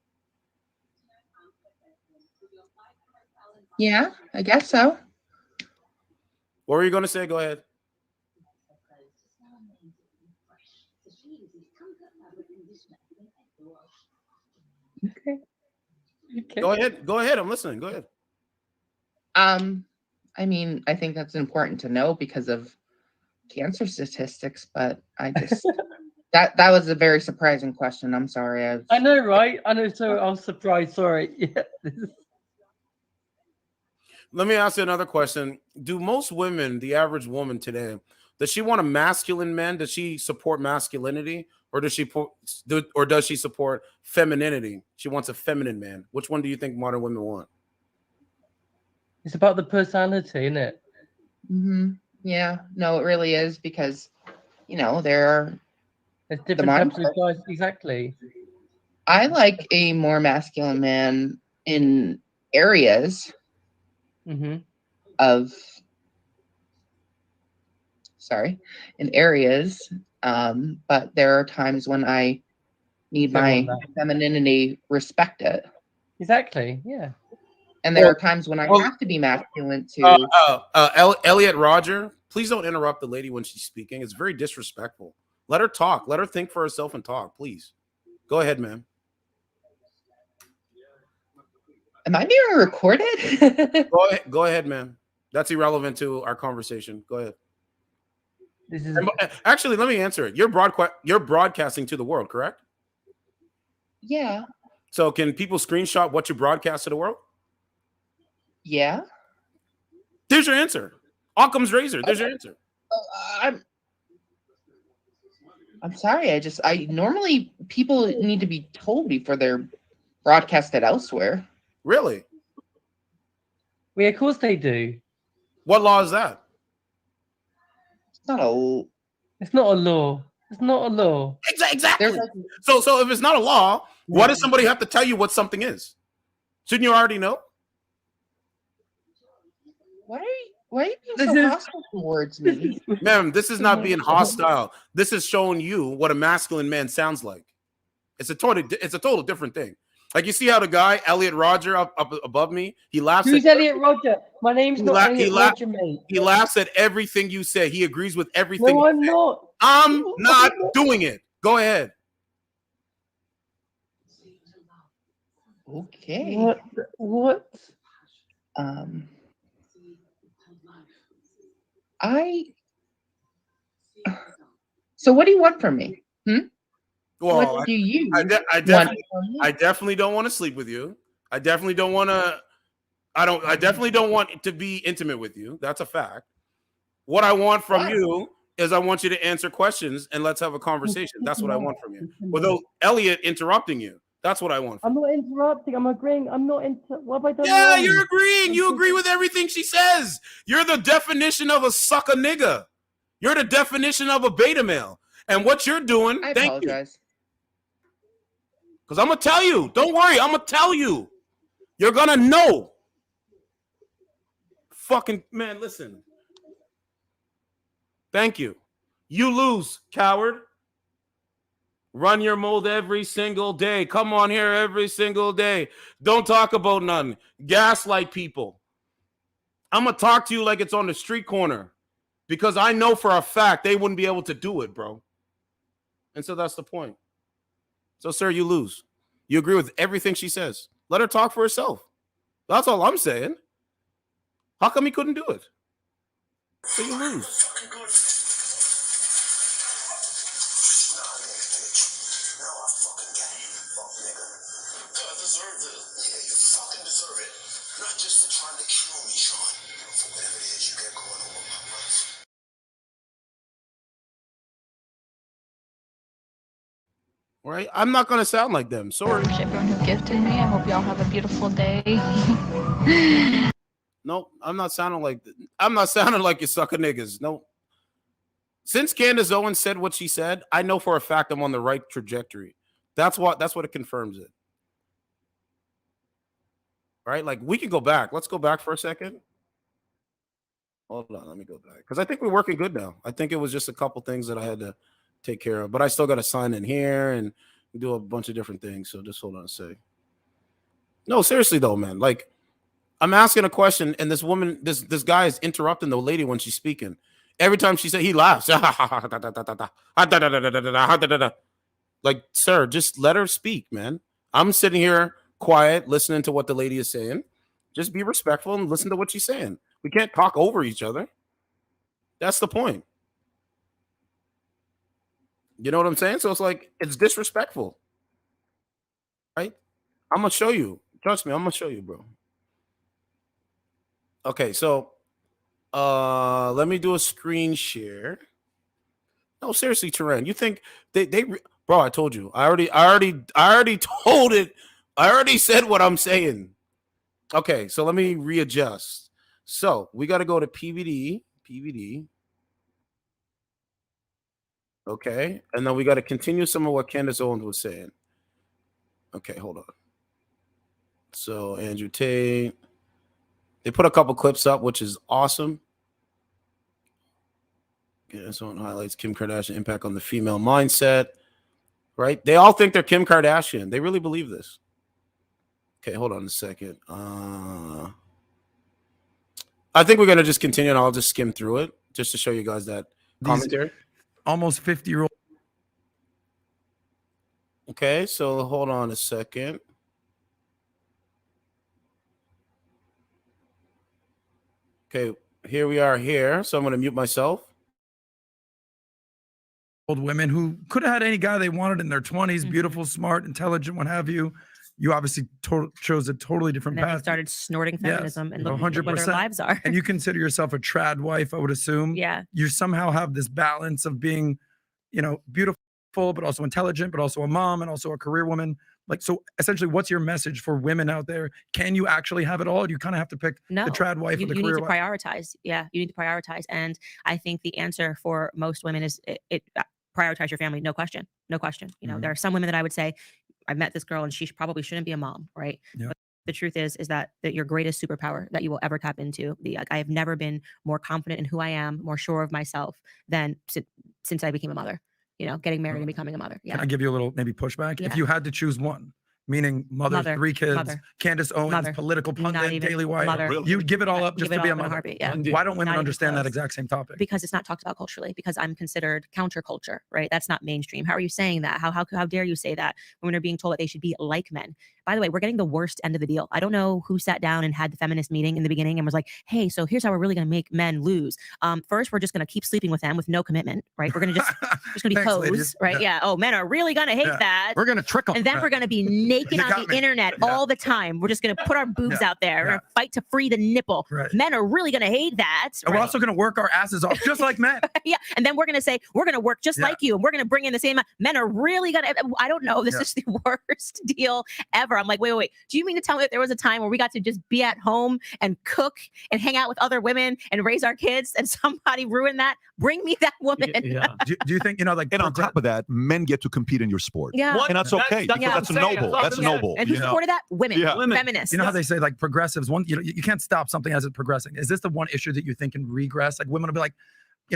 Yeah, I guess so. What were you going to say? Go ahead. Okay. Go ahead. I'm listening. Go ahead. I mean, I think that's important to know because of cancer statistics, but I just that was a very surprising question. I'm sorry. I know, right? I know. So I was surprised. Sorry. Yeah. Let me ask you another question. Do most women, the average woman today, does she want a masculine man? Does she support masculinity, or does she support femininity? She wants a feminine man. Which one do you think modern women want? It's about the personality, isn't it? Mm-hmm. Yeah. No, it really is because, there are different types of guys. Exactly. I like a more masculine man in areas of areas. But there are times when I need my femininity respected. Exactly. Yeah. And there are times when I have to be masculine too. Elliot Roger, please don't interrupt the lady when she's speaking. It's very disrespectful. Let her talk. Let her think for herself and talk, please. Go ahead, ma'am. Am I being recorded? Go ahead, ma'am. That's irrelevant to our conversation. Go ahead. This is actually, let me answer it. You're broadcasting to the world, correct? Yeah. So can people screenshot what you broadcast to the world? Yeah. There's your answer. Occam's razor. There's your answer. I'm sorry. I normally people need to be told before they're broadcasted elsewhere. Really? Well, of course they do. What law is that? It's not a. It's not a law. It's not a law. Exactly. So if it's not a law, why does somebody have to tell you what something is? Shouldn't you already know? Why are you being so hostile towards me? Ma'am, this is not being hostile. This is showing you what a masculine man sounds like. It's a total different thing. Like, you see how the guy, Elliot Roger, up above me, he laughs Who's Elliot Roger? My name's not Elliot Roger, mate. He laughs at everything you say. He agrees with everything. No, I'm not. I'm not doing it. Go ahead. Okay. What? So what do you want from me? Well, what do you I definitely don't want to sleep with you. I definitely don't want to. I definitely don't want to be intimate with you. That's a fact. What I want from you is I want you to answer questions and let's have a conversation. That's what I want from you. Without Elliot interrupting you. That's what I want. I'm not interrupting. I'm agreeing. I'm not what have I done? Yeah, wrong? you're agreeing. You agree with everything she says. You're the definition of a sucker nigga. You're the definition of a beta male. And what you're doing, I thank apologize. Because I'm going to tell you. Don't worry. I'm going to tell you. You're going to know. Fucking, man, listen. Thank you. You lose, coward. Run your mold every single day. Come on here every single day. Don't talk about nothing. Gaslight people. I'm going to talk to you like it's on the street corner. Because I know for a fact they wouldn't be able to do it, bro. And so that's the point. So, sir, you lose. You agree with everything she says. Let her talk for herself. That's all I'm saying. How come he couldn't do it? So you lose. Right? I'm not going to sound like them. Sorry. Everyone who gifted me. I hope y'all have a beautiful day. No, I'm not sounding like you sucker niggas. No. Since Candace Owens said what she said, I know for a fact I'm on the right trajectory. That's what it confirms it. Right? Like, we can go back. Let's go back for a second. Hold on, let me go back. Because I think we're working good now. I think it was just a couple things that I had to take care of. But I still got to sign in here and do a bunch of different things. So just hold on a sec. No, seriously though, man. Like, I'm asking a question, and this woman, this guy is interrupting the lady when she's speaking. Every time she said, he laughs. Like, sir, just let her speak, man. I'm sitting here quiet, listening to what the lady is saying. Just be respectful and listen to what she's saying. We can't talk over each other. That's the point. You know what I'm saying? So it's like, it's disrespectful. Right? I'm going to show you. Trust me, I'm going to show you, bro. Okay, so let me do a screen share. No, seriously, Turan, you think bro, I told you. I already told it. I already said what I'm saying. Okay, so let me readjust. So we got to go to PVD. Okay, and then we got to continue some of what Candace Owens was saying. Okay, hold on. So Andrew Tate, they put a couple clips up, which is awesome. This one highlights Kim Kardashian impact on the female mindset. Right? They all think they're Kim Kardashian. They really believe this. Okay, hold on a second. I think we're gonna just continue, and I'll just skim through it just to show you guys that commentary. Almost 50-year-old. Okay, so hold on a second. Okay, here we are here. So I'm gonna mute myself. Old women who could have had any guy they wanted in their 20s, beautiful, smart, intelligent, what have you. You obviously chose a totally different And then path. they started snorting feminism and look 100%. what their lives are. And you consider yourself a trad wife, I would assume. Yeah. You somehow have this balance of being, beautiful, but also intelligent, but also a mom and also a career woman. Like, so essentially, what's your message for women out there? Can you actually have it all? Or do you kind of have to pick the trad wife or the you career need to wife? prioritize. Yeah, you need to prioritize. And I think the answer for most women is prioritize your family. No question. No question. There are some women that I would say, I met this girl and she probably shouldn't be a mom, right? Yeah. But the truth is that your greatest superpower that you will ever tap into. I have never been more confident in who I am, more sure of myself than since I became a mother. Getting married and becoming a mother. Yeah. Can I give you a little maybe pushback? Yeah. If you had to choose one, meaning mother, 3 kids, Candace Owens, political pundit, Daily Wire, you'd give it all up just to be a mother. Yeah. Why don't women Not even understand that close. exact same topic? Because it's not talked about culturally, because I'm considered counterculture, right? That's not mainstream. How are you saying that? How dare you say that? Women are being told that they should be like men. By the way, we're getting the worst end of the deal. I don't know who sat down and had the feminist meeting in the beginning and was like, hey, so here's how we're really going to make men lose. First, we're just going to keep sleeping with them with no commitment, right? We're going to just going to be Thanks, hoes, ladies. right? Yeah. Oh, men are really going to hate that. We're going to trick them. And then we're going to be naked You on got the me. internet all the time. We're just going to put our boobs out there. We're going to fight to free the nipple. Right. Men are really going to hate that. And we're also going to work our asses off just like men. Yeah. And then we're going to say, we're going to work just like you. And we're going to bring in the same. Men are really going to, I don't know. This is the worst deal ever. I'm like, wait. Do you mean to tell me that there was a time where we got to just be at home and cook and hang out with other women and raise our kids and somebody ruined that? Bring me that woman. Yeah. Do you think, and on top of that, men get to compete in your sport. Yeah. And that's okay. because that's noble. That's noble. And who supported that? Women. Feminists. You know how they say like progressives, you can't stop something as it's progressing. Is this the one issue that you think can regress? Like women will be like,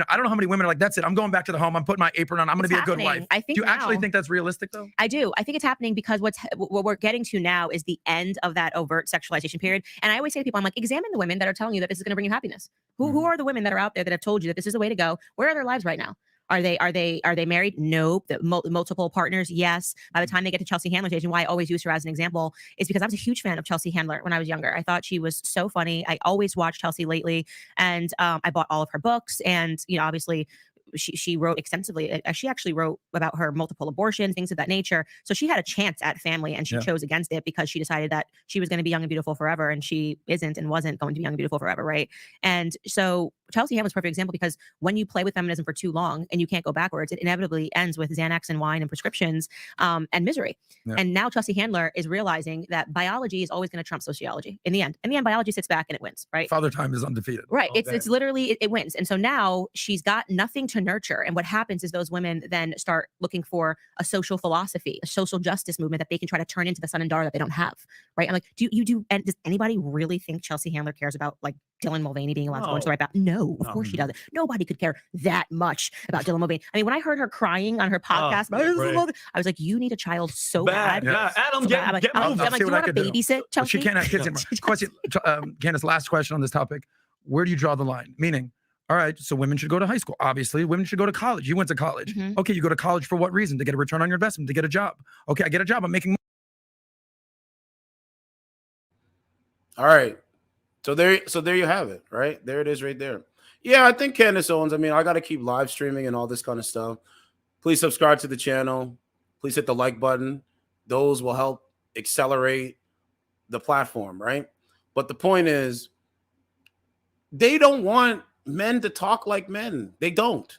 I don't know how many women are like, that's it. I'm going back to the home. I'm putting my apron on. I'm going to be a good wife. I think do you actually now- think that's realistic though? I do. I think it's happening because what we're getting to now is the end of that overt sexualization period. And I always say to people, I'm like, examine the women that are telling you that this is going to bring you happiness. Who are the women that are out there that have told you that this is the way to go? Where are their lives right now? Are they married? Nope. Multiple partners? Yes. By the time they get to Chelsea Handler's age, and why I always use her as an example is because I was a huge fan of Chelsea Handler when I was younger. I thought she was so funny. I always watched Chelsea lately, and I bought all of her books. And obviously, she wrote extensively. She actually wrote about her multiple abortions, things of that nature. So she had a chance at family, and she chose against it because she decided that she was going to be young and beautiful forever, and she isn't and wasn't going to be young and beautiful forever, right? And so Chelsea Handler's a perfect example because when you play with feminism for too long and you can't go backwards, it inevitably ends with Xanax and wine and prescriptions and misery. Yeah. And now Chelsea Handler is realizing that biology is always going to trump sociology in the end. In the end, biology sits back and it wins, right? Father time is undefeated. Right. It's literally, it wins. And so now she's got nothing to nurture. And what happens is those women then start looking for a social philosophy, a social justice movement that they can try to turn into the son and daughter that they don't have, right? I'm like, and does anybody really think Chelsea Handler cares about like Dylan Mulvaney being allowed to go into the right path? No, of course she doesn't. Nobody could care that much about Dylan Mulvaney. I mean, when I heard her crying on her podcast, I was like, you need a child so bad. Yeah, Adam, so bad. I'm like, do you want to babysit Chelsea? She can't have kids anymore. Question, Candace, last question on this topic. Where do you draw the line? Meaning, all right, so women should go to high school. Obviously, women should go to college. You went to college. Okay, you go to college for what reason? To get a return on your investment, to get a job. Okay, I get a job. I'm making more. All right. So there you have it, right? There it is right there. Yeah, I think Candace Owens, I mean, I got to keep live streaming and all this kind of stuff. Please subscribe to the channel. Please hit the like button. Those will help accelerate the platform, right? But the point is, they don't want men to talk like men. They don't.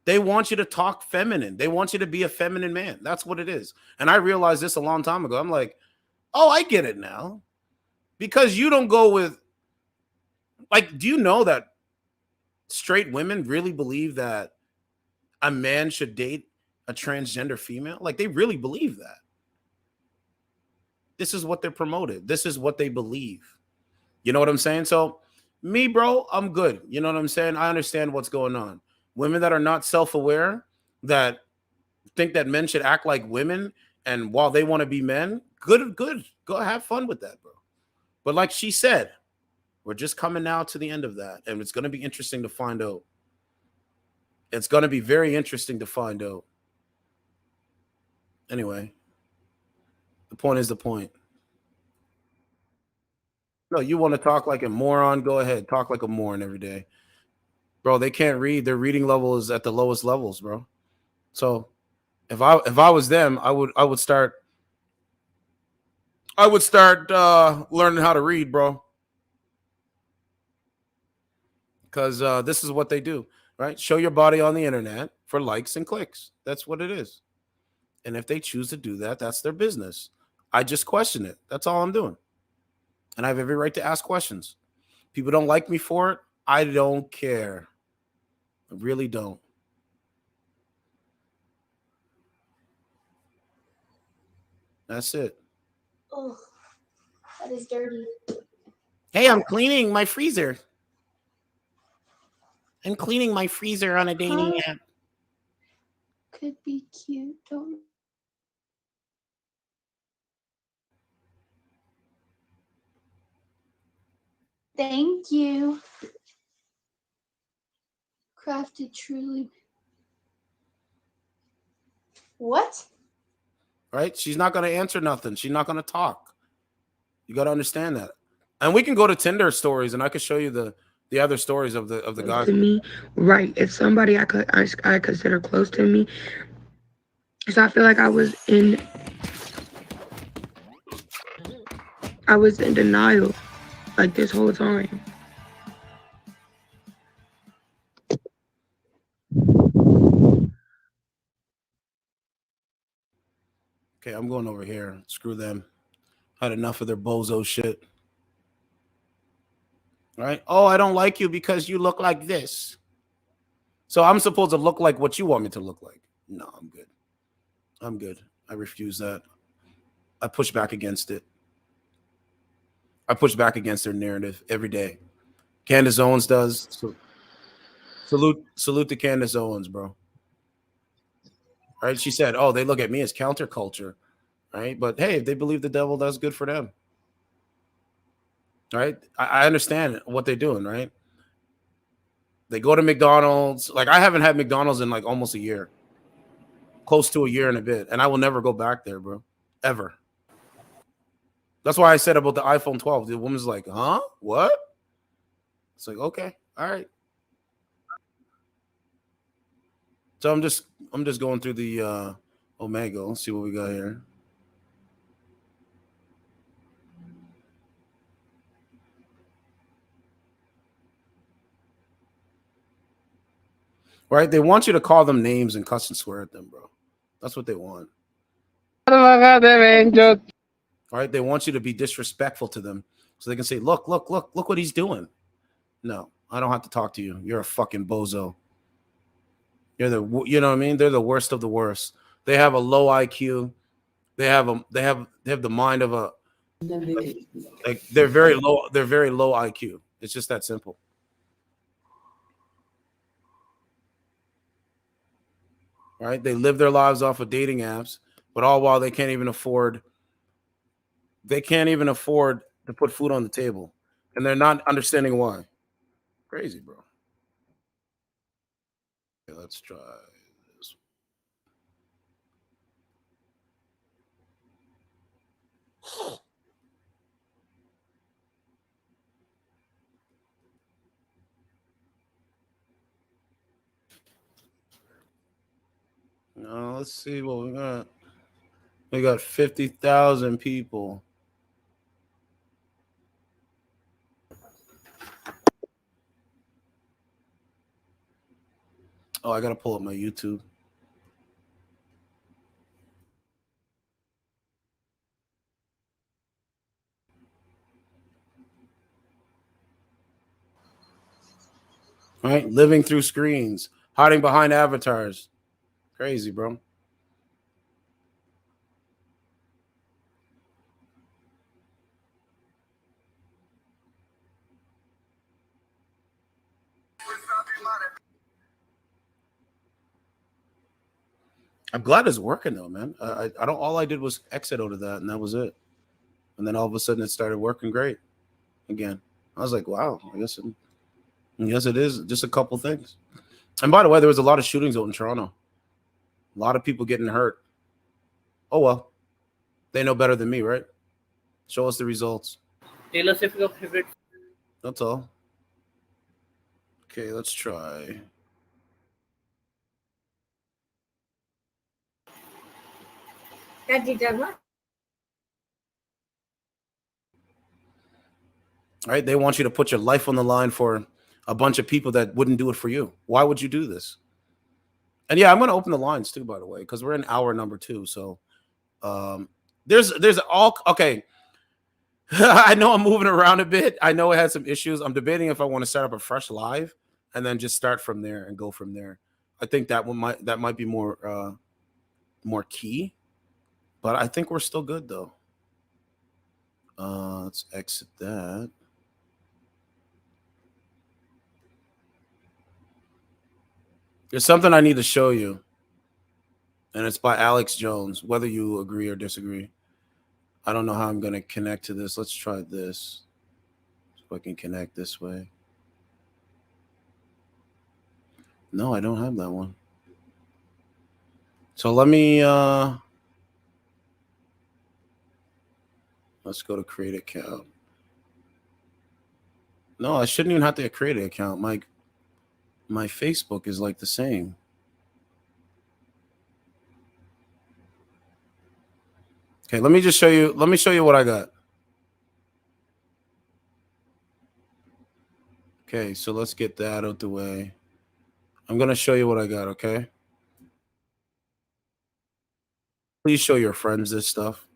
They want you to talk feminine. They want you to be a feminine man. That's what it is. And I realized this a long time ago. I'm like, oh, I get it now. Because you don't go with, like, do you know that straight women really believe that a man should date a transgender female? Like, they really believe that. This is what they're promoted. This is what they believe. You know what I'm saying? So me, bro, I'm good. You know what I'm saying? I understand what's going on. women that are not self-aware, that think that men should act like women, and while they want to be men, good. Go have fun with that, bro. But like she said, we're just coming now to the end of that, and it's going to be interesting to find out. It's going to be very interesting to find out. Anyway, the point is the point. No, you want to talk like a moron? Go ahead. Talk like a moron every day. Bro, they can't read. Their reading level is at the lowest levels, bro. So if I was them, I would start learning how to read, bro. Because this is what they do, right? Show your body on the internet for likes and clicks. That's what it is. And if they choose to do that, that's their business. I just question it. That's all I'm doing. And I have every right to ask questions. People don't like me for it. I don't care. I really don't. That's it. Oh, that is dirty. Hey, I'm cleaning my freezer. I'm cleaning my freezer on a dating app. Could be cute. Don't. Thank you. Crafted truly. What? Right? She's not going to answer nothing. She's not going to talk. You got to understand that. And we can go to Tinder stories, and I can show you the other stories of the guys. To me, right? It's somebody I consider close to me. So I feel like I was in denial like this whole time. Okay, I'm going over here. Screw them. Had enough of their bozo shit. Right? Oh, I don't like you because you look like this. So I'm supposed to look like what you want me to look like. No, I'm good. I'm good. I refuse that. I push back against it. I push back against their narrative every day. Candace Owens does. So salute to Candace Owens, bro. Right? She said, oh, they look at me as counterculture. Right? But hey, if they believe the devil, that's good for them. Right? I understand what they're doing, right? They go to McDonald's. Like, I haven't had McDonald's in like almost a year. Close to a year and a bit. And I will never go back there, bro. Ever. That's why I said about the iPhone 12. The woman's like, huh? What? It's like, okay, all right. So I'm just going through the Omega. Let's see what we got here. Right? They want you to call them names and cuss and swear at them, bro. That's what they want. Right? They want you to be disrespectful to them so they can say, look what he's doing. No, I don't have to talk to you. You're a fucking bozo. You know what I mean? They're the worst of the worst. They have a low IQ. They have the mind of a like they're very low IQ. It's just that simple. Right? They live their lives off of dating apps, but all while they can't even afford to put food on the table. And they're not understanding why. Crazy, bro. Okay, let's try this. Let's see what we got. We got 50,000 people. Oh, I got to pull up my YouTube. Right? Living through screens, hiding behind avatars. Crazy, bro. I'm glad it's working though, man. I don't. All I did was exit out of that, and that was it. And then all of a sudden, it started working great again. I was like, wow. I guess it is just a couple things. And by the way, there was a lot of shootings out in Toronto. A lot of people getting hurt. Oh well, they know better than me, right? Show us the results. Taylor Swift is your favorite. That's all. Okay, let's try. Right? They want you to put your life on the line for a bunch of people that wouldn't do it for you. Why would you do this? And yeah, I'm going to open the lines too, by the way, because we're in hour number 2. So there's all okay. I know I'm moving around a bit. I know it had some issues. I'm debating if I want to set up a fresh live and then just start from there and go from there. I think that might be more key, but I think we're still good though. Let's exit that. There's something I need to show you, and it's by Alex Jones, whether you agree or disagree. I don't know how I'm going to connect to this. Let's try this. If I can connect this way. No, I don't have that one. So let me, let's go to create account. No, I shouldn't even have to create an account. My Facebook is like the same. Okay, let me just show you. Let me show you what I got. Okay, so let's get that out the way. I'm going to show you what I got, okay? Please show your friends this stuff.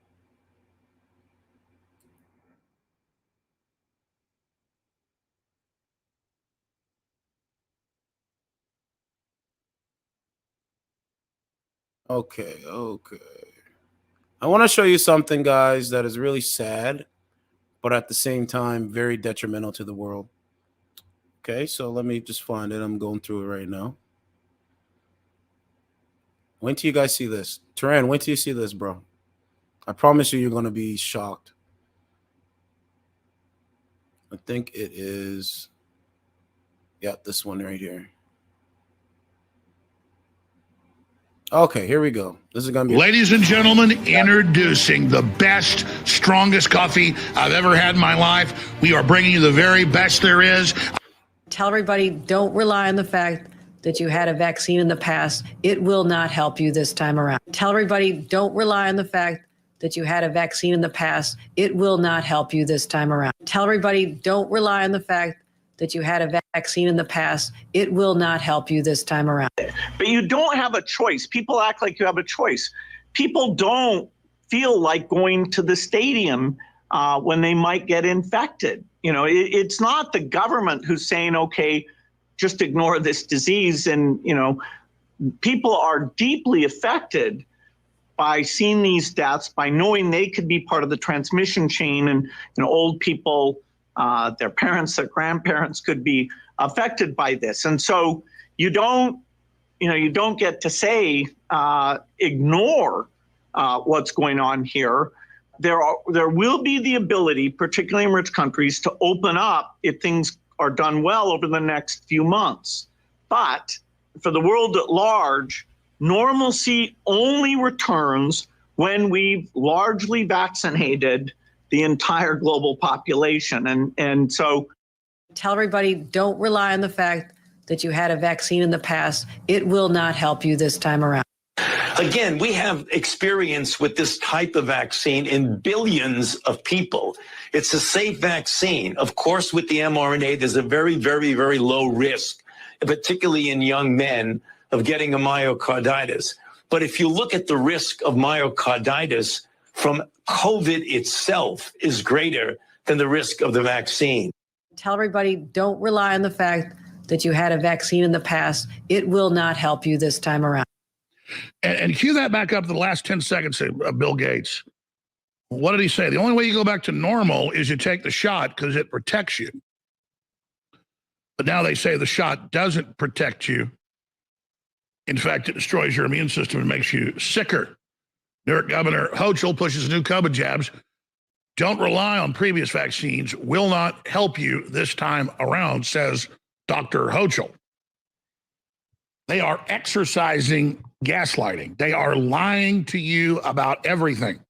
Okay. I want to show you something, guys, that is really sad, but at the same time, very detrimental to the world. Okay, so let me just find it. I'm going through it right now. Wait till you guys see this. Turan, wait till you see this, bro. I promise you're going to be shocked. I think it is, yeah, this one right here. Okay, here we go. This is going to be... Ladies and gentlemen, introducing the best, strongest coffee I've ever had in my life. We are bringing you the very best there is. Tell everybody, don't rely on the fact that you had a vaccine in the past. It will not help you this time around. Tell everybody, don't rely on the fact that you had a vaccine in the past. It will not help you this time around. Tell everybody, don't rely on the fact that you had a vaccine in the past. It will not help you this time around. But you don't have a choice. People act like you have a choice. People don't feel like going to the stadium when they might get infected. You know, it's not the government who's saying, okay, just ignore this disease. And, you know, people are deeply affected by seeing these deaths, by knowing they could be part of the transmission chain. And, you know, old people, their parents, their grandparents could be affected by this. And so you don't get to say, ignore what's going on here. There will be the ability, particularly in rich countries, to open up if things are done well over the next few months. But for the world at large, normalcy only returns when we've largely vaccinated the entire global population. And so tell everybody, don't rely on the fact that you had a vaccine in the past. It will not help you this time around. Again, we have experience with this type of vaccine in billions of people. It's a safe vaccine. Of course, with the mRNA, there's a very, very, very low risk, particularly in young men, of getting a myocarditis. But if you look at the risk of myocarditis from COVID itself is greater than the risk of the vaccine. Tell everybody, don't rely on the fact that you had a vaccine in the past. It will not help you this time around. And cue that back up to the last 10 seconds of Bill Gates. What did he say? The only way you go back to normal is you take the shot because it protects you. But now they say the shot doesn't protect you. In fact, it destroys your immune system and makes you sicker. New York Governor Hochul pushes new COVID jabs. Don't rely on previous vaccines. Will not help you this time around, says Dr. Hochul. They are exercising gaslighting. They are lying to you about everything.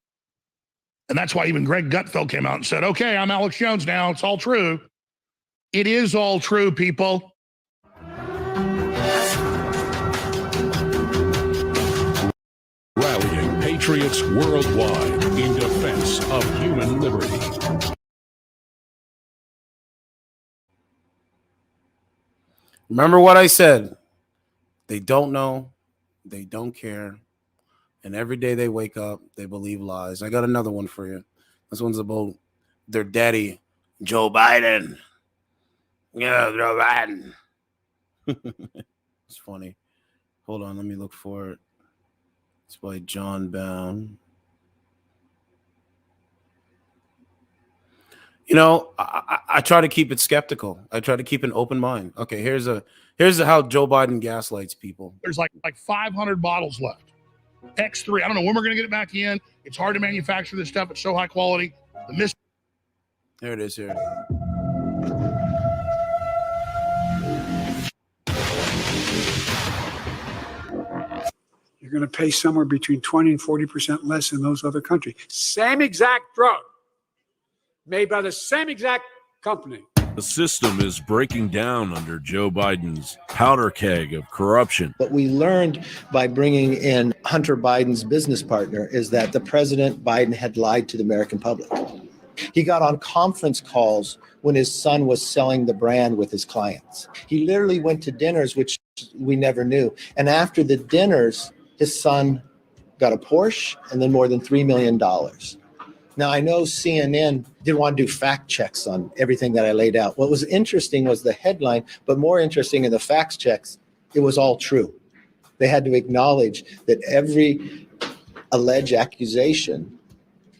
And that's why even Greg Gutfeld came out and said, okay, I'm Alex Jones now. It's all true. It is all true, people. Rallying patriots worldwide in defense of human liberty. Remember what I said. They don't know. They don't care. And every day they wake up, they believe lies. I got another one for you. This one's about their daddy, Joe Biden. Yeah, Joe Biden. It's funny. Hold on, let me look for it. It's by John Bound. You know, I try to keep it skeptical. I try to keep an open mind. Okay, here's how Joe Biden gaslights people. There's like 500 bottles left. X3. I don't know when we're going to get it back in. It's hard to manufacture this stuff. It's so high quality. There it is here. You're going to pay somewhere between 20 and 40% less in those other countries. Same exact drug made by the same exact company. The system is breaking down under Joe Biden's powder keg of corruption. What we learned by bringing in Hunter Biden's business partner is that the President Biden had lied to the American public. He got on conference calls when his son was selling the brand with his clients. He literally went to dinners, which we never knew. And after the dinners, his son got a Porsche and then more than $3 million. Now, I know CNN didn't want to do fact checks on everything that I laid out. What was interesting was the headline, but more interesting in the fact checks, it was all true. They had to acknowledge that every alleged accusation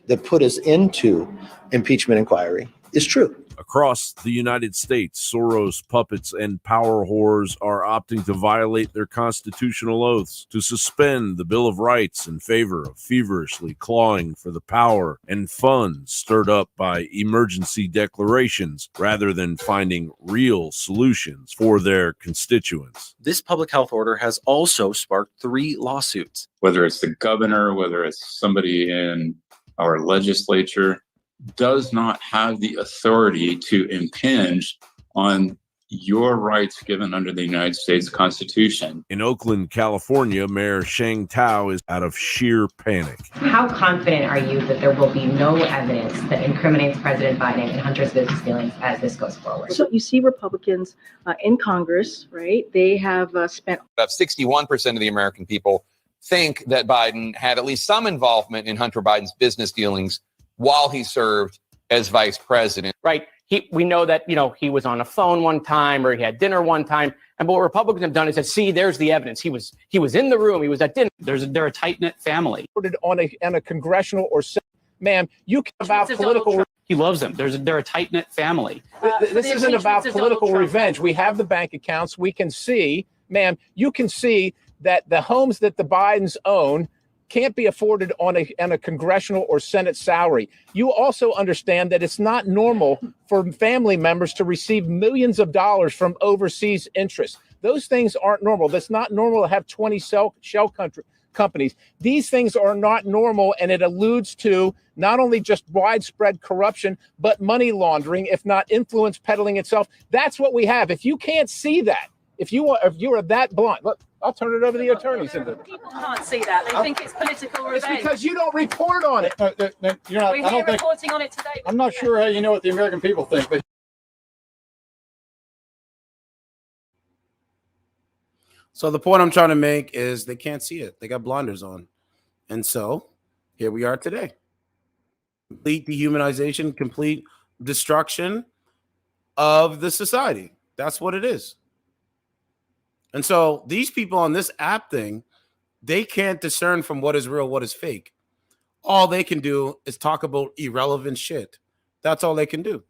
that put us into impeachment inquiry is true. Across the United States, Soros puppets and power whores are opting to violate their constitutional oaths, to suspend the Bill of Rights in favor of feverishly clawing for the power and funds stirred up by emergency declarations rather than finding real solutions for their constituents. This public health order has also sparked 3 lawsuits. Whether it's the governor, whether it's somebody in our legislature, does not have the authority to impinge on your rights given under the United States Constitution. In Oakland, California, Mayor Sheng Tao is out of sheer panic. How confident are you that there will be no evidence that incriminates President Biden and Hunter's business dealings as this goes forward? So you see Republicans in Congress, right? They have spent... About 61% of the American people think that Biden had at least some involvement in Hunter Biden's business dealings while he served as vice president. Right. We know that, he was on a phone one time or he had dinner one time. And what Republicans have done is said, see, there's the evidence. He was in the room. He was at dinner. They're a tight-knit family. On a congressional or ma'am, you can about political. He loves them. They're a tight-knit family. This isn't about political revenge. We have the bank accounts. We can see, ma'am, you can see that the homes that the Bidens own can't be afforded on a congressional or Senate salary. You also understand that it's not normal for family members to receive millions of dollars from overseas interests. Those things aren't normal. That's not normal to have 20 shell companies. These things are not normal, and it alludes to not only just widespread corruption, but money laundering, if not influence peddling itself. That's what we have. If you can't see that, if you are that blind, look, I'll turn it over to the attorneys. People can't see that. They think it's political revenge. It's because you don't report on it. We're here reporting on it today. I'm not sure how you know what the American people think, but So the point I'm trying to make is they can't see it. They got blinders on. And so here we are today. Complete dehumanization, complete destruction of the society. That's what it is. And so these people on this app thing, they can't discern from what is real, what is fake. All they can do is talk about irrelevant shit. That's all they can do.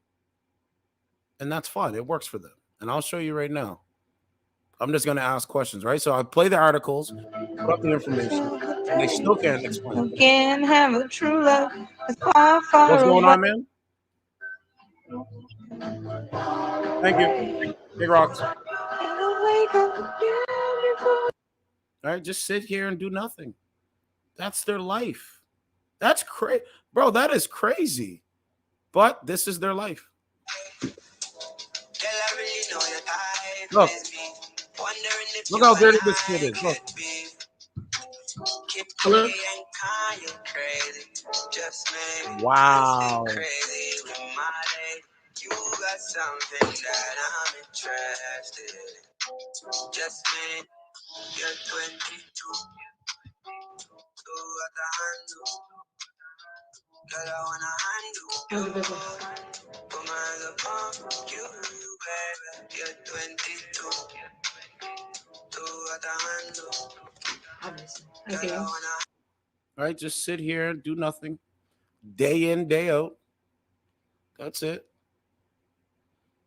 And that's fine. It works for them. And I'll show you right now. I'm just going to ask questions, right? So I play the articles, put up the information, and they still can't explain. Can't have a true love. It's far, far What's going away. on, man? Thank you. Big rocks. All right, just sit here and do nothing. That's their life. That's crazy. Bro, that is crazy. But this is their life. Look. Look how dirty this kid is. Look. Hello? Wow. Okay. All right, just sit here and do nothing. Day in, day out. That's it.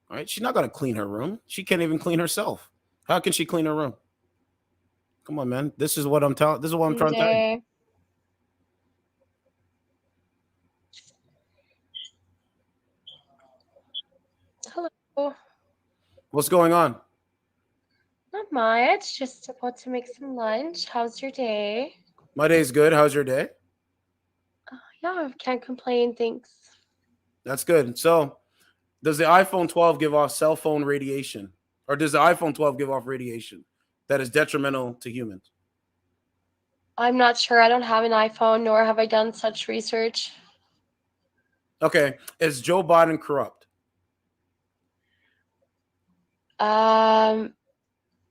All right, she's not going to clean her room. She can't even clean herself. How can she clean her room? Come on, man. This is what I'm telling. This is what I'm trying to tell you. Hello. What's going on? Not much. Just about to make some lunch. How's your day? My day's good. How's your day? Yeah, can't complain. Thanks. That's good. So, does the iPhone 12 give off cell phone radiation? Or does the iPhone 12 give off radiation that is detrimental to humans? I'm not sure. I don't have an iPhone, nor have I done such research. Okay. Is Joe Biden corrupt?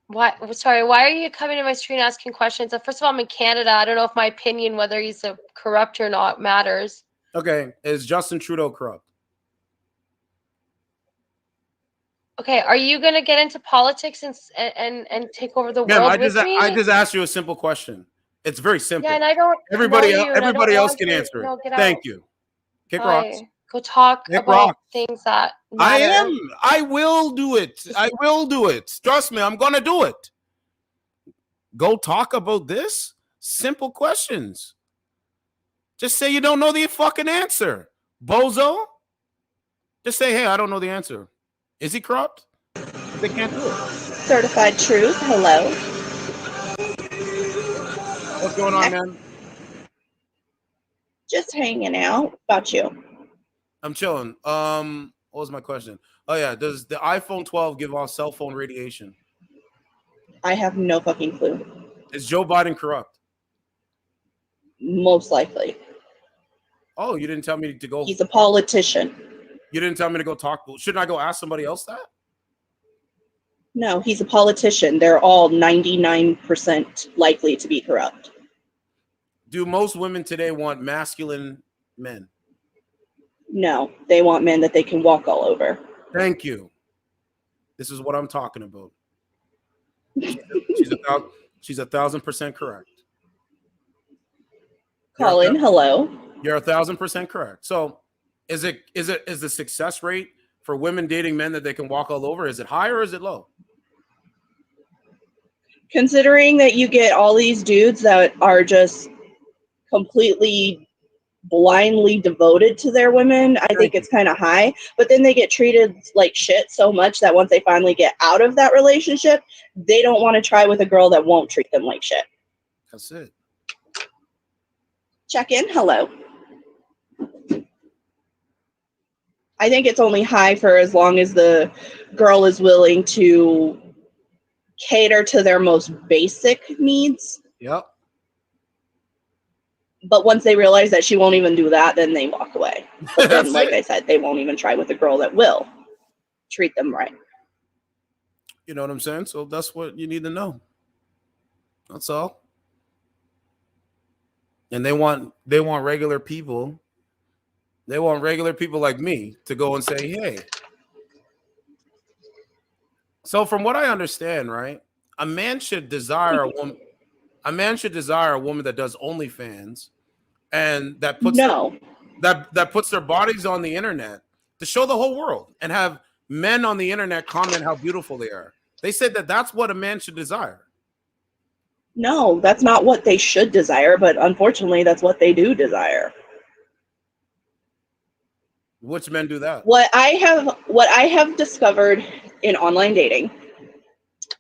Why? Sorry. Why are you coming to my screen asking questions? First of all, I'm in Canada. I don't know if my opinion, whether he's a corrupt or not, matters. Okay. Is Justin Trudeau corrupt? Okay. Are you going to get into politics and take over the world with me? I just asked you a simple question. It's very simple. Yeah, and I don't. Everybody know you, and I don't else want can you. answer it. No, get Thank out. you. Kick Bye. rocks. Go talk Kick about rocks. things that I matter. am. I will do it. I will do it. Trust me, I'm going to do it. Go talk about this? Simple questions. Just say you don't know the fucking answer. Bozo. Just say, hey, I don't know the answer. Is he corrupt? They can't do it. Certified truth. Hello. What's going on, man? Just hanging out. About you? I'm chilling. What was my question? Oh yeah, does the iPhone 12 give off cell phone radiation? I have no fucking clue. Is Joe Biden corrupt? Most likely. Oh, you didn't tell me to go. He's a politician. You didn't tell me to go talk. Shouldn't I go ask somebody else that? No, he's a politician. They're all 99% likely to be corrupt. Do most women today want masculine men? No, they want men that they can walk all over. Thank you. This is what I'm talking about. She's 1,000% correct. Colin, hello. You're 1,000% correct. So, is the success rate for women dating men that they can walk all over? Is it high or is it low? Considering that you get all these dudes that are just completely blindly devoted to their women, I think it's kind of high. But then they get treated like shit so much that once they finally get out of that relationship, they don't want to try with a girl that won't treat them like shit. That's it. Check in. Hello. I think it's only high for as long as the girl is willing to cater to their most basic needs. Yep. But once they realize that she won't even do that, then they walk away. But then, like I said, they won't even try with a girl that will treat them right. You know what I'm saying? So that's what you need to know. That's all. And they want regular people. They want regular people like me to go and say, hey. So from what I understand, right, a man should desire a woman. A man should desire a woman that does OnlyFans and that puts that puts their bodies on the internet to show the whole world and have men on the internet comment how beautiful they are. They said that that's what a man should desire. No, that's not what they should desire, but unfortunately, that's what they do desire. Which men do that? What I have discovered in online dating,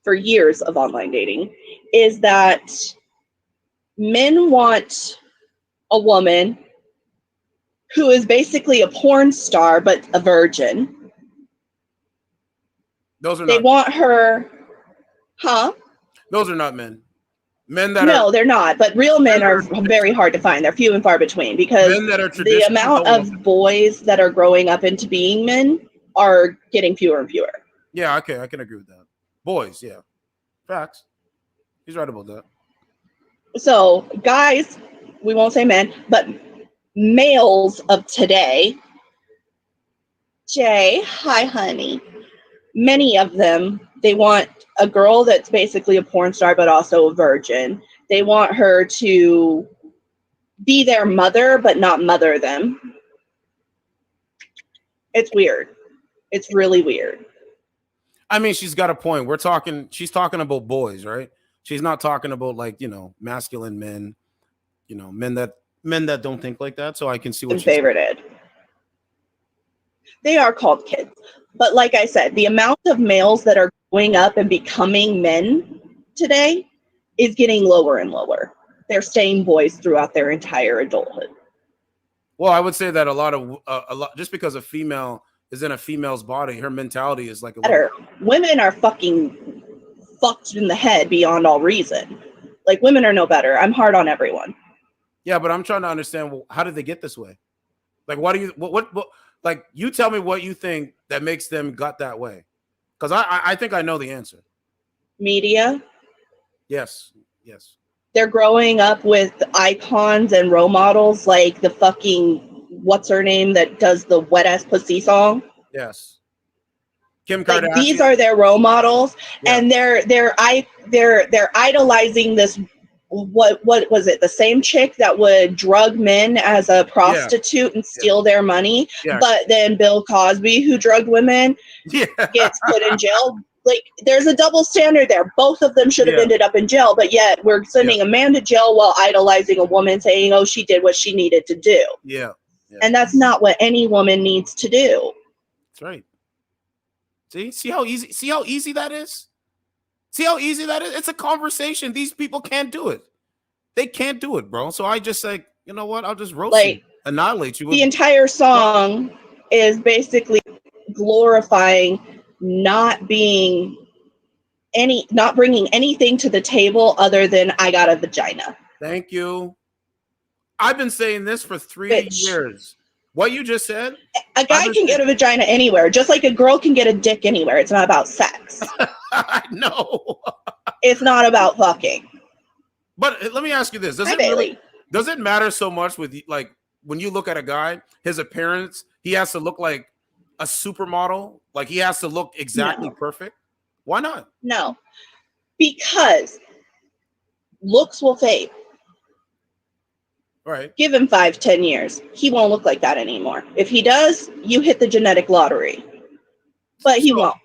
for years of online dating, is that men want a woman who is basically a porn star but a virgin. They want her, huh? Those are not men. Men that No, are they're not. But real men are very hard to find. They're few and far between because men that are the amount of boys that are growing up into being men are getting fewer and fewer. Yeah, okay, I can agree with that. Boys, yeah. Facts. He's right about that. So guys, we won't say men, but males of today, Jay, hi honey, many of them, they want a girl that's basically a porn star but also a virgin. They want her to be their mother but not mother them. It's weird. It's really weird. I mean, she's got a point. She's talking about boys, right? She's not talking about like, masculine men, men that don't think like that. So I can see what she's favorited. They are called kids. But like I said, the amount of males that are growing up and becoming men today is getting lower and lower. They're staying boys throughout their entire adulthood. Well, I would say that a lot, just because a female is in a female's body, her mentality is like better. Women are fucking fucked in the head beyond all reason. Like, women are no better. I'm hard on everyone. Yeah, but I'm trying to understand, well, how did they get this way? Like, what do you what like, you tell me what you think that makes them got that way, because I think I know the answer. Media. Yes. They're growing up with icons and role models like the fucking what's her name that does the wet ass pussy song. Yes. Kim Kardashian. Like, these are their role models, and they're idolizing this. What was it? The same chick that would drug men as a prostitute and steal their money, but then Bill Cosby, who drugged women, gets put in jail. Like, there's a double standard there. Both of them should have ended up in jail, but yet we're sending a man to jail while idolizing a woman, saying, "Oh, she did what she needed to do." Yeah. And that's not what any woman needs to do. That's right. See how easy that is? See how easy that is? It's a conversation. These people can't do it. They can't do it, bro. So I just say, you know what? I'll just roast you, annihilate you. The entire song is basically glorifying not bringing anything to the table other than I got a vagina. Thank you. I've been saying this for 3 years. What you just said? A guy can get a vagina anywhere, just like a girl can get a dick anywhere. It's not about sex. I know. It's not about fucking. But let me ask you this. Does it matter so much with, like, when you look at a guy, his appearance, he has to look like a supermodel? Like, he has to look exactly perfect? Why not? No. Because looks will fade. Right. Give him 5-10 years. He won't look like that anymore. If he does, you hit the genetic lottery. But he won't.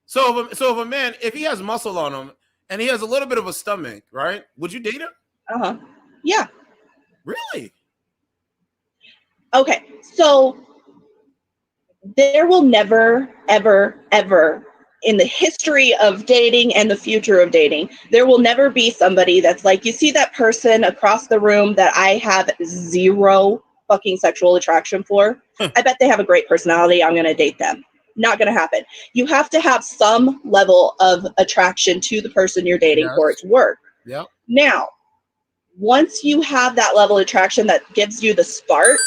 So if a man, if he has muscle on him and he has a little bit of a stomach, right? Would you date him? Uh-huh. Yeah. Really? Okay. So there will never, ever, ever in the history of dating and the future of dating, there will never be somebody that's like, you see that person across the room that I have zero fucking sexual attraction for? I bet they have a great personality. I'm going to date them. Not going to happen. You have to have some level of attraction to the person you're dating for it to work. Yeah. Now, once you have that level of attraction that gives you the spark,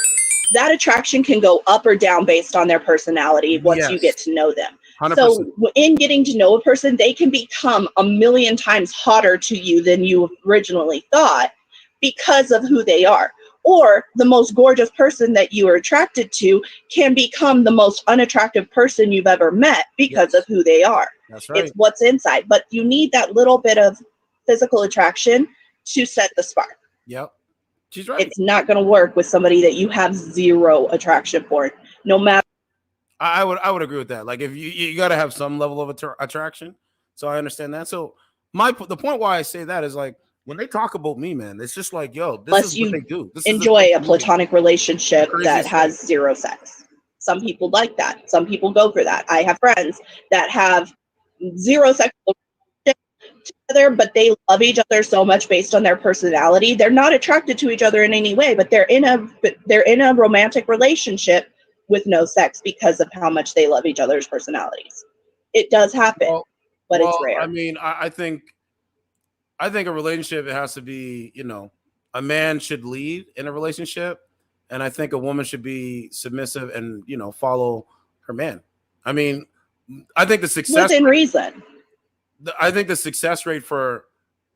that attraction can go up or down based on their personality once you get to know them. 100%. So in getting to know a person, they can become 1,000,000 times hotter to you than you originally thought because of who they are. Or the most gorgeous person that you are attracted to can become the most unattractive person you've ever met because of who they are. That's right. It's what's inside. But you need that little bit of physical attraction to set the spark. Yep. She's right. It's not going to work with somebody that you have zero attraction for, no matter. I would agree with that. Like, if you got to have some level of attraction. So I understand that. So the point why I say that is like when they talk about me, man, it's just like, yo, this Unless is you what they do. This enjoy is a platonic relationship that Craziest has zero sex. Some people like that. Some people go for that. I have friends that have zero sexual together, but they love each other so much based on their personality. They're not attracted to each other in any way, but they're in a romantic relationship with no sex because of how much they love each other's personalities. It does happen, but it's rare. I mean, I think a relationship, it has to be, you know, a man should lead in a relationship, and I think a woman should be submissive and, you know, follow her man. I mean, I think the success within reason. I think the success rate for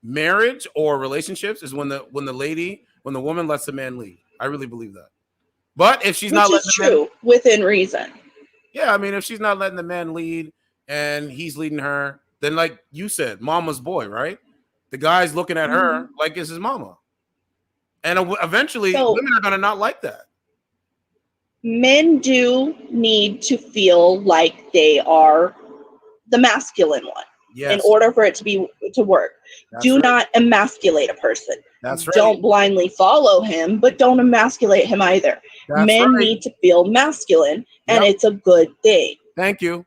marriage or relationships is when the woman lets the man lead. I really believe that. But if she's not letting the man, within reason. yeah, I mean, if she's not letting the man lead and he's leading her, then like you said, mama's boy, right? The guy's looking at her like it's his mama. And eventually women are going to not like that. Men do need to feel like they are the masculine one in order for it to work. Do not emasculate a person. That's right. Don't blindly follow him, but don't emasculate him either. Men need to feel masculine, and it's a good thing. Thank you.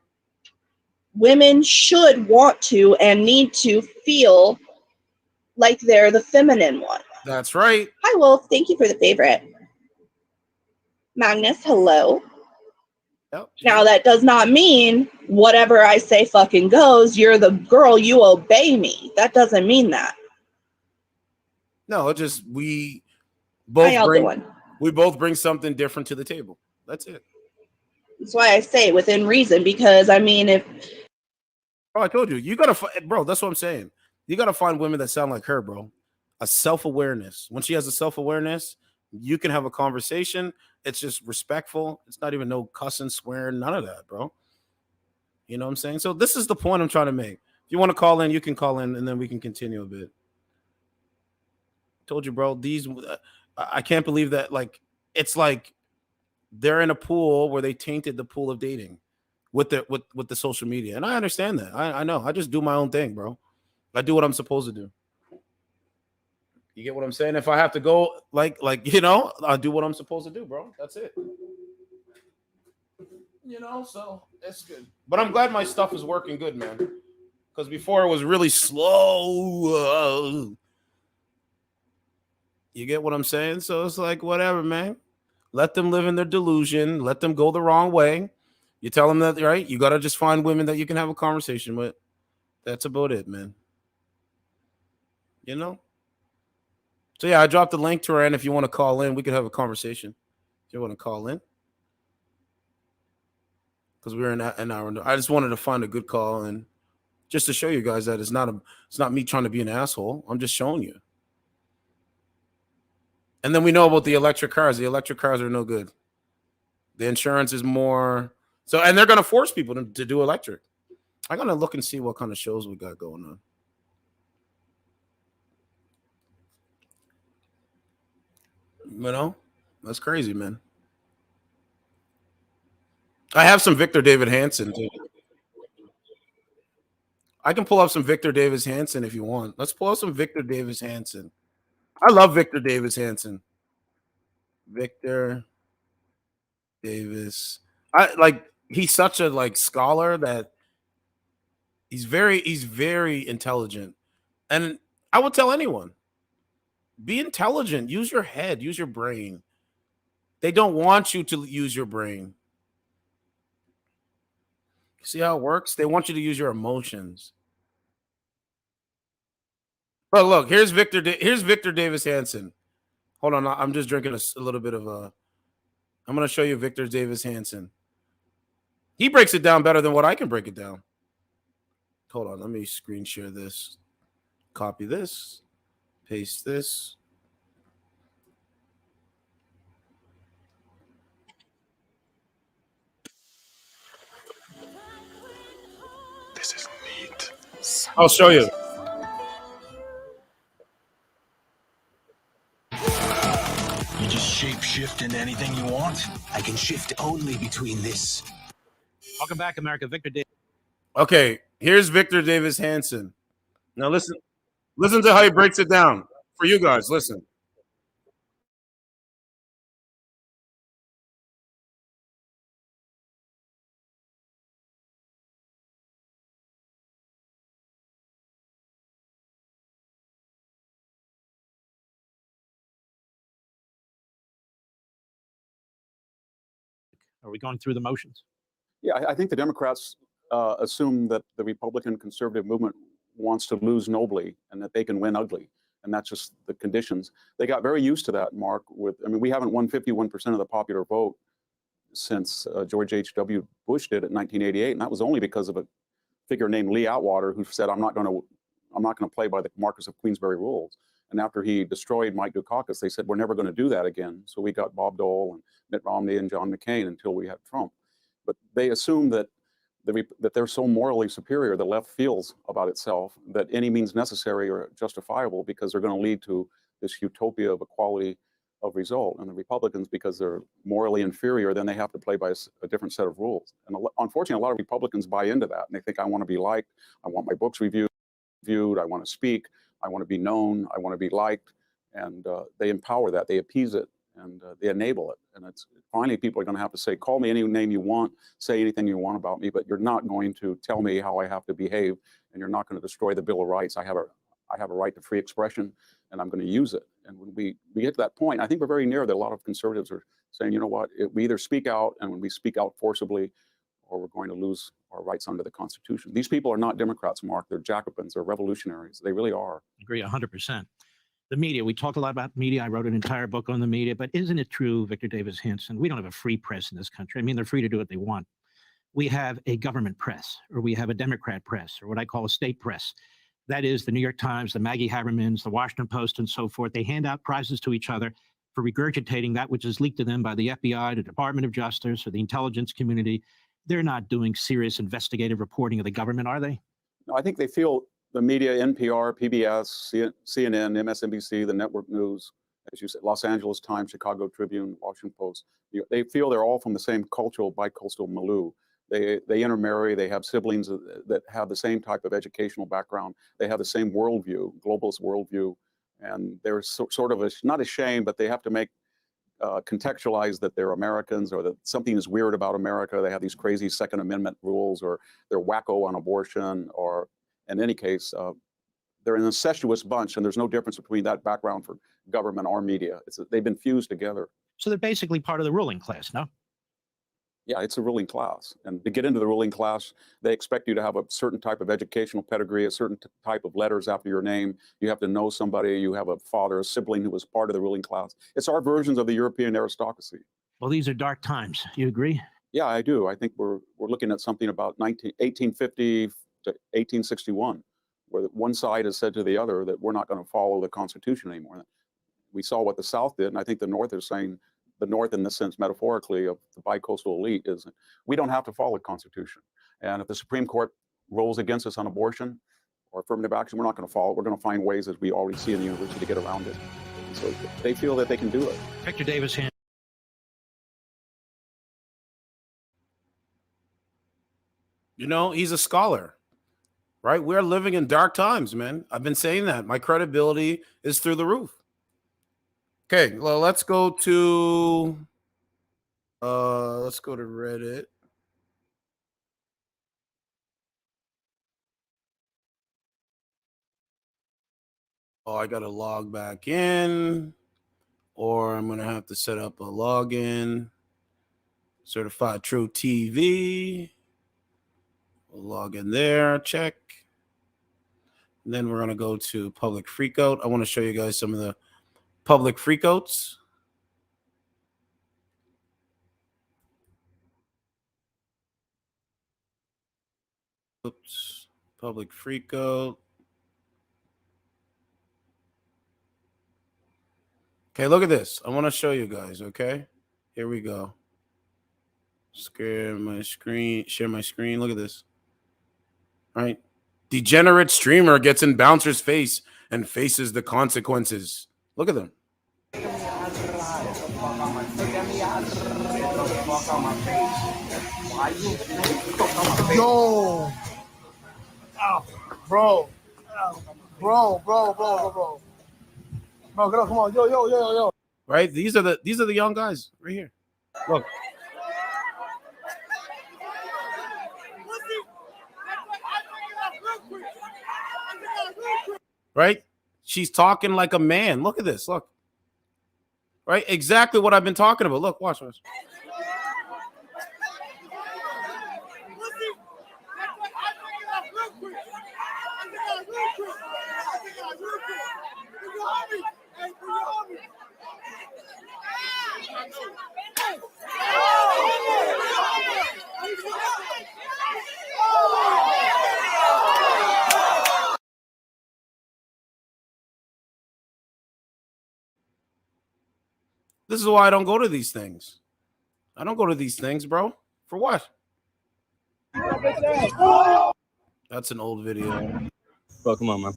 Women should want to and need to feel like they're the feminine one. That's right. Hi, Wolf. Thank you for the favorite. Magnus, hello. Yep. Now, that does not mean whatever I say fucking goes. You're the girl, you obey me. That doesn't mean that. No, it just we both doing? We both bring something different to the table. That's it. That's why I say within reason, because I mean, if I told you, you gotta, bro. That's what I'm saying. You gotta find women that sound like her, bro. A self-awareness. When she has a self-awareness, you can have a conversation. It's just respectful. It's not even no cussing, swearing, none of that, bro. You know what I'm saying? So this is the point I'm trying to make. If you want to call in, you can call in, and then we can continue a bit. Told you, bro. These, I can't believe that. Like, it's like they're in a pool where they tainted the pool of dating with the social media, and I understand that. I know. I just do my own thing, bro. I do what I'm supposed to do. You get what I'm saying? If I have to go, like you know, I'll do what I'm supposed to do, bro. That's it. You know, so that's good. But I'm glad my stuff is working good, man. Because before it was really slow. You get what I'm saying? So it's like, whatever, man. Let them live in their delusion. Let them go the wrong way. You tell them that, right? You got to just find women that you can have a conversation with. That's about it, man. You know? So, yeah, I dropped the link to her, and if you want to call in, we could have a conversation. If you want to call in. Because we're in an hour. I just wanted to find a good call and just to show you guys that it's not me trying to be an asshole. I'm just showing you. And then we know about the electric cars. The electric cars are no good. The insurance is more. So, and they're going to force people to do electric. I'm going to look and see what kind of shows we got going on. You know, that's crazy, man. I have some Victor David Hansen, too. I can pull up some Victor Davis Hansen if you want. Let's pull up some Victor Davis Hansen. I love Victor Davis Hansen. Victor Davis. He's such a scholar that he's very intelligent. And I would tell anyone, be intelligent, use your head, use your brain. They don't want you to use your brain. See how it works? They want you to use your emotions. Look, here's Victor Davis Hansen. Hold on, I'm just drinking a little bit of a. I'm going to show you Victor Davis Hansen. He breaks it down better than what I can break it down. Hold on, let me screen share this. Copy this. Paste this. This is neat. I'll show you. You just shape shift into anything you want. I can shift only between this. Welcome back, America. Victor Davis. Okay, Here's Victor Davis Hanson. Now listen to how he breaks it down for you guys. Listen. Are we going through the motions? Yeah, I think the Democrats assume that the Republican conservative movement wants to lose nobly and that they can win ugly. And that's just the conditions. They got very used to that, Mark. We haven't won 51% of the popular vote since George H.W. Bush did it in 1988. And that was only because of a figure named Lee Atwater who said, I'm not going to play by the Marquess of Queensberry rules. And after he destroyed Mike Dukakis, they said, we're never going to do that again. So we got Bob Dole and Mitt Romney and John McCain until we had Trump. But they assume that they're so morally superior, the left feels about itself, that any means necessary are justifiable because they're going to lead to this utopia of equality of result. And the Republicans, because they're morally inferior, then they have to play by a different set of rules. And unfortunately, a lot of Republicans buy into that. And they think, I want to be liked. I want my books reviewed. I want to speak. I want to be known. I want to be liked. And they empower that. They appease it. And they enable it. And it's finally people are going to have to say, call me any name you want, say anything you want about me, but you're not going to tell me how I have to behave, and you're not going to destroy the Bill of Rights. I have a right to free expression, and I'm going to use it. And when we get to that point, I think we're very near that a lot of conservatives are saying, you know what, we either speak out, and when we speak out forcibly, or we're going to lose our rights under the Constitution. These people are not Democrats, Mark. They're Jacobins. They're revolutionaries. They really are. Agree 100%. The media, we talk a lot about media. I wrote an entire book on the media, but isn't it true, Victor Davis Hanson, we don't have a free press in this country. I mean, they're free to do what they want. We have a government press, or we have a Democrat press, or what I call a state press. That is the New York Times, the Maggie Habermans, the Washington Post, and so forth. They hand out prizes to each other for regurgitating that which is leaked to them by the FBI, the Department of Justice, or the intelligence community. They're not doing serious investigative reporting of the government, are they? No, I think they feel the media, NPR, PBS, CNN, MSNBC, the network news, as you said, Los Angeles Times, Chicago Tribune, Washington Post, they feel they're all from the same cultural, bicoastal milieu. They intermarry, they have siblings that have the same type of educational background. They have the same worldview, globalist worldview. And they're sort of, not ashamed, but they have to contextualize that they're Americans, or that something is weird about America. They have these crazy Second Amendment rules, or they're wacko on abortion, or in any case, they're an incestuous bunch, and there's no difference between that background for government or media. They've been fused together. So they're basically part of the ruling class, no? Yeah, it's a ruling class. And to get into the ruling class, they expect you to have a certain type of educational pedigree, a certain type of letters after your name. You have to know somebody. You have a father, a sibling who was part of the ruling class. It's our versions of the European aristocracy. Well, these are dark times. You agree? Yeah, I do. I think we're looking at something about 1850 to 1861, where one side has said to the other that we're not going to follow the Constitution anymore. We saw what the South did, and I think the North is saying, the North in the sense metaphorically of the bicoastal elite, is we don't have to follow the Constitution. And if the Supreme Court rules against us on abortion or affirmative action, we're not going to follow it. We're going to find ways, as we already see in the university, to get around it. And so they feel that they can do it. Victor Davis Hanson. You know, he's a scholar, right? We're living in dark times, man. I've been saying that. My credibility is through the roof. Okay, well, let's go to Reddit. Oh, I gotta log back in, or I'm gonna have to set up a login. Certified True TV. We'll log in there, check. And then we're gonna go to public freakout. I want to show you guys some of the public freakouts. Oops, public freakout. Okay, look at this. I want to show you guys, okay? Here we go. Share my screen. Look at this. All right. Degenerate streamer gets in bouncer's face and faces the consequences. Look at them. Yo. Oh, bro. Bro, bro, bro, bro, bro. Bro, get up, come on. Yo. Right? These are the young guys right here. Look. Right? She's talking like a man. Look at this. Look. Right? Exactly what I've been talking about. Look, watch. This is why I don't go to these things. I don't go to these things, bro. For what? That's an old video. Bro, come on, man.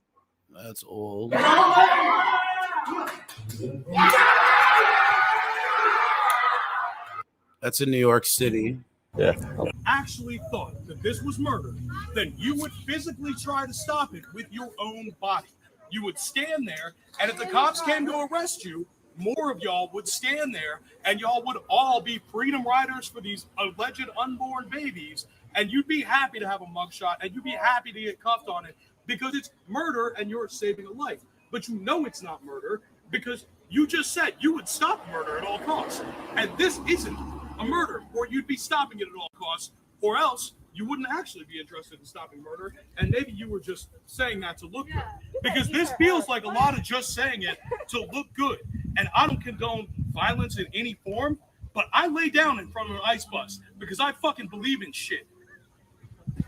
That's old. That's in New York City. Yeah. Actually thought that this was murder, then you would physically try to stop it with your own body. You would stand there, and if the cops came to arrest you, more of y'all would stand there, and y'all would all be freedom riders for these alleged unborn babies, and you'd be happy to have a mugshot, and you'd be happy to get cuffed on it because it's murder and you're saving a life. But you know it's not murder because you just said you would stop murder at all costs, and this isn't a murder, or you'd be stopping it at all costs, or else you wouldn't actually be interested in stopping murder, and maybe you were just saying that to look good. Because this feels like a lot of just saying it to look good. And I don't condone violence in any form, but I lay down in front of an ICE bus because I fucking believe in shit.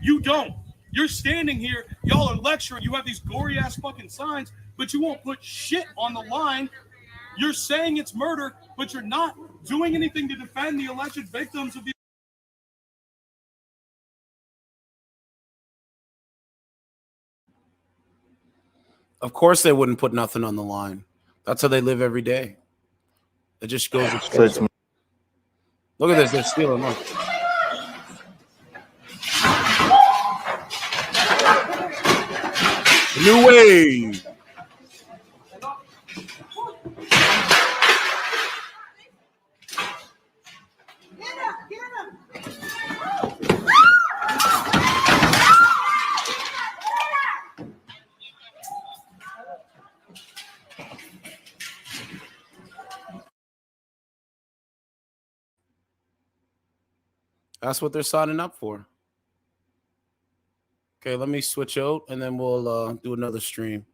You don't. You're standing here, y'all are lecturing, you have these gory ass fucking signs, but you won't put shit on the line. You're saying it's murder, but you're not doing anything to defend the alleged victims of the. Of course they wouldn't put nothing on the line. That's how they live every day. It just goes to show. Look at this, they're stealing. Look. New wave. That's what they're signing up for. Okay, let me switch out and then we'll do another stream.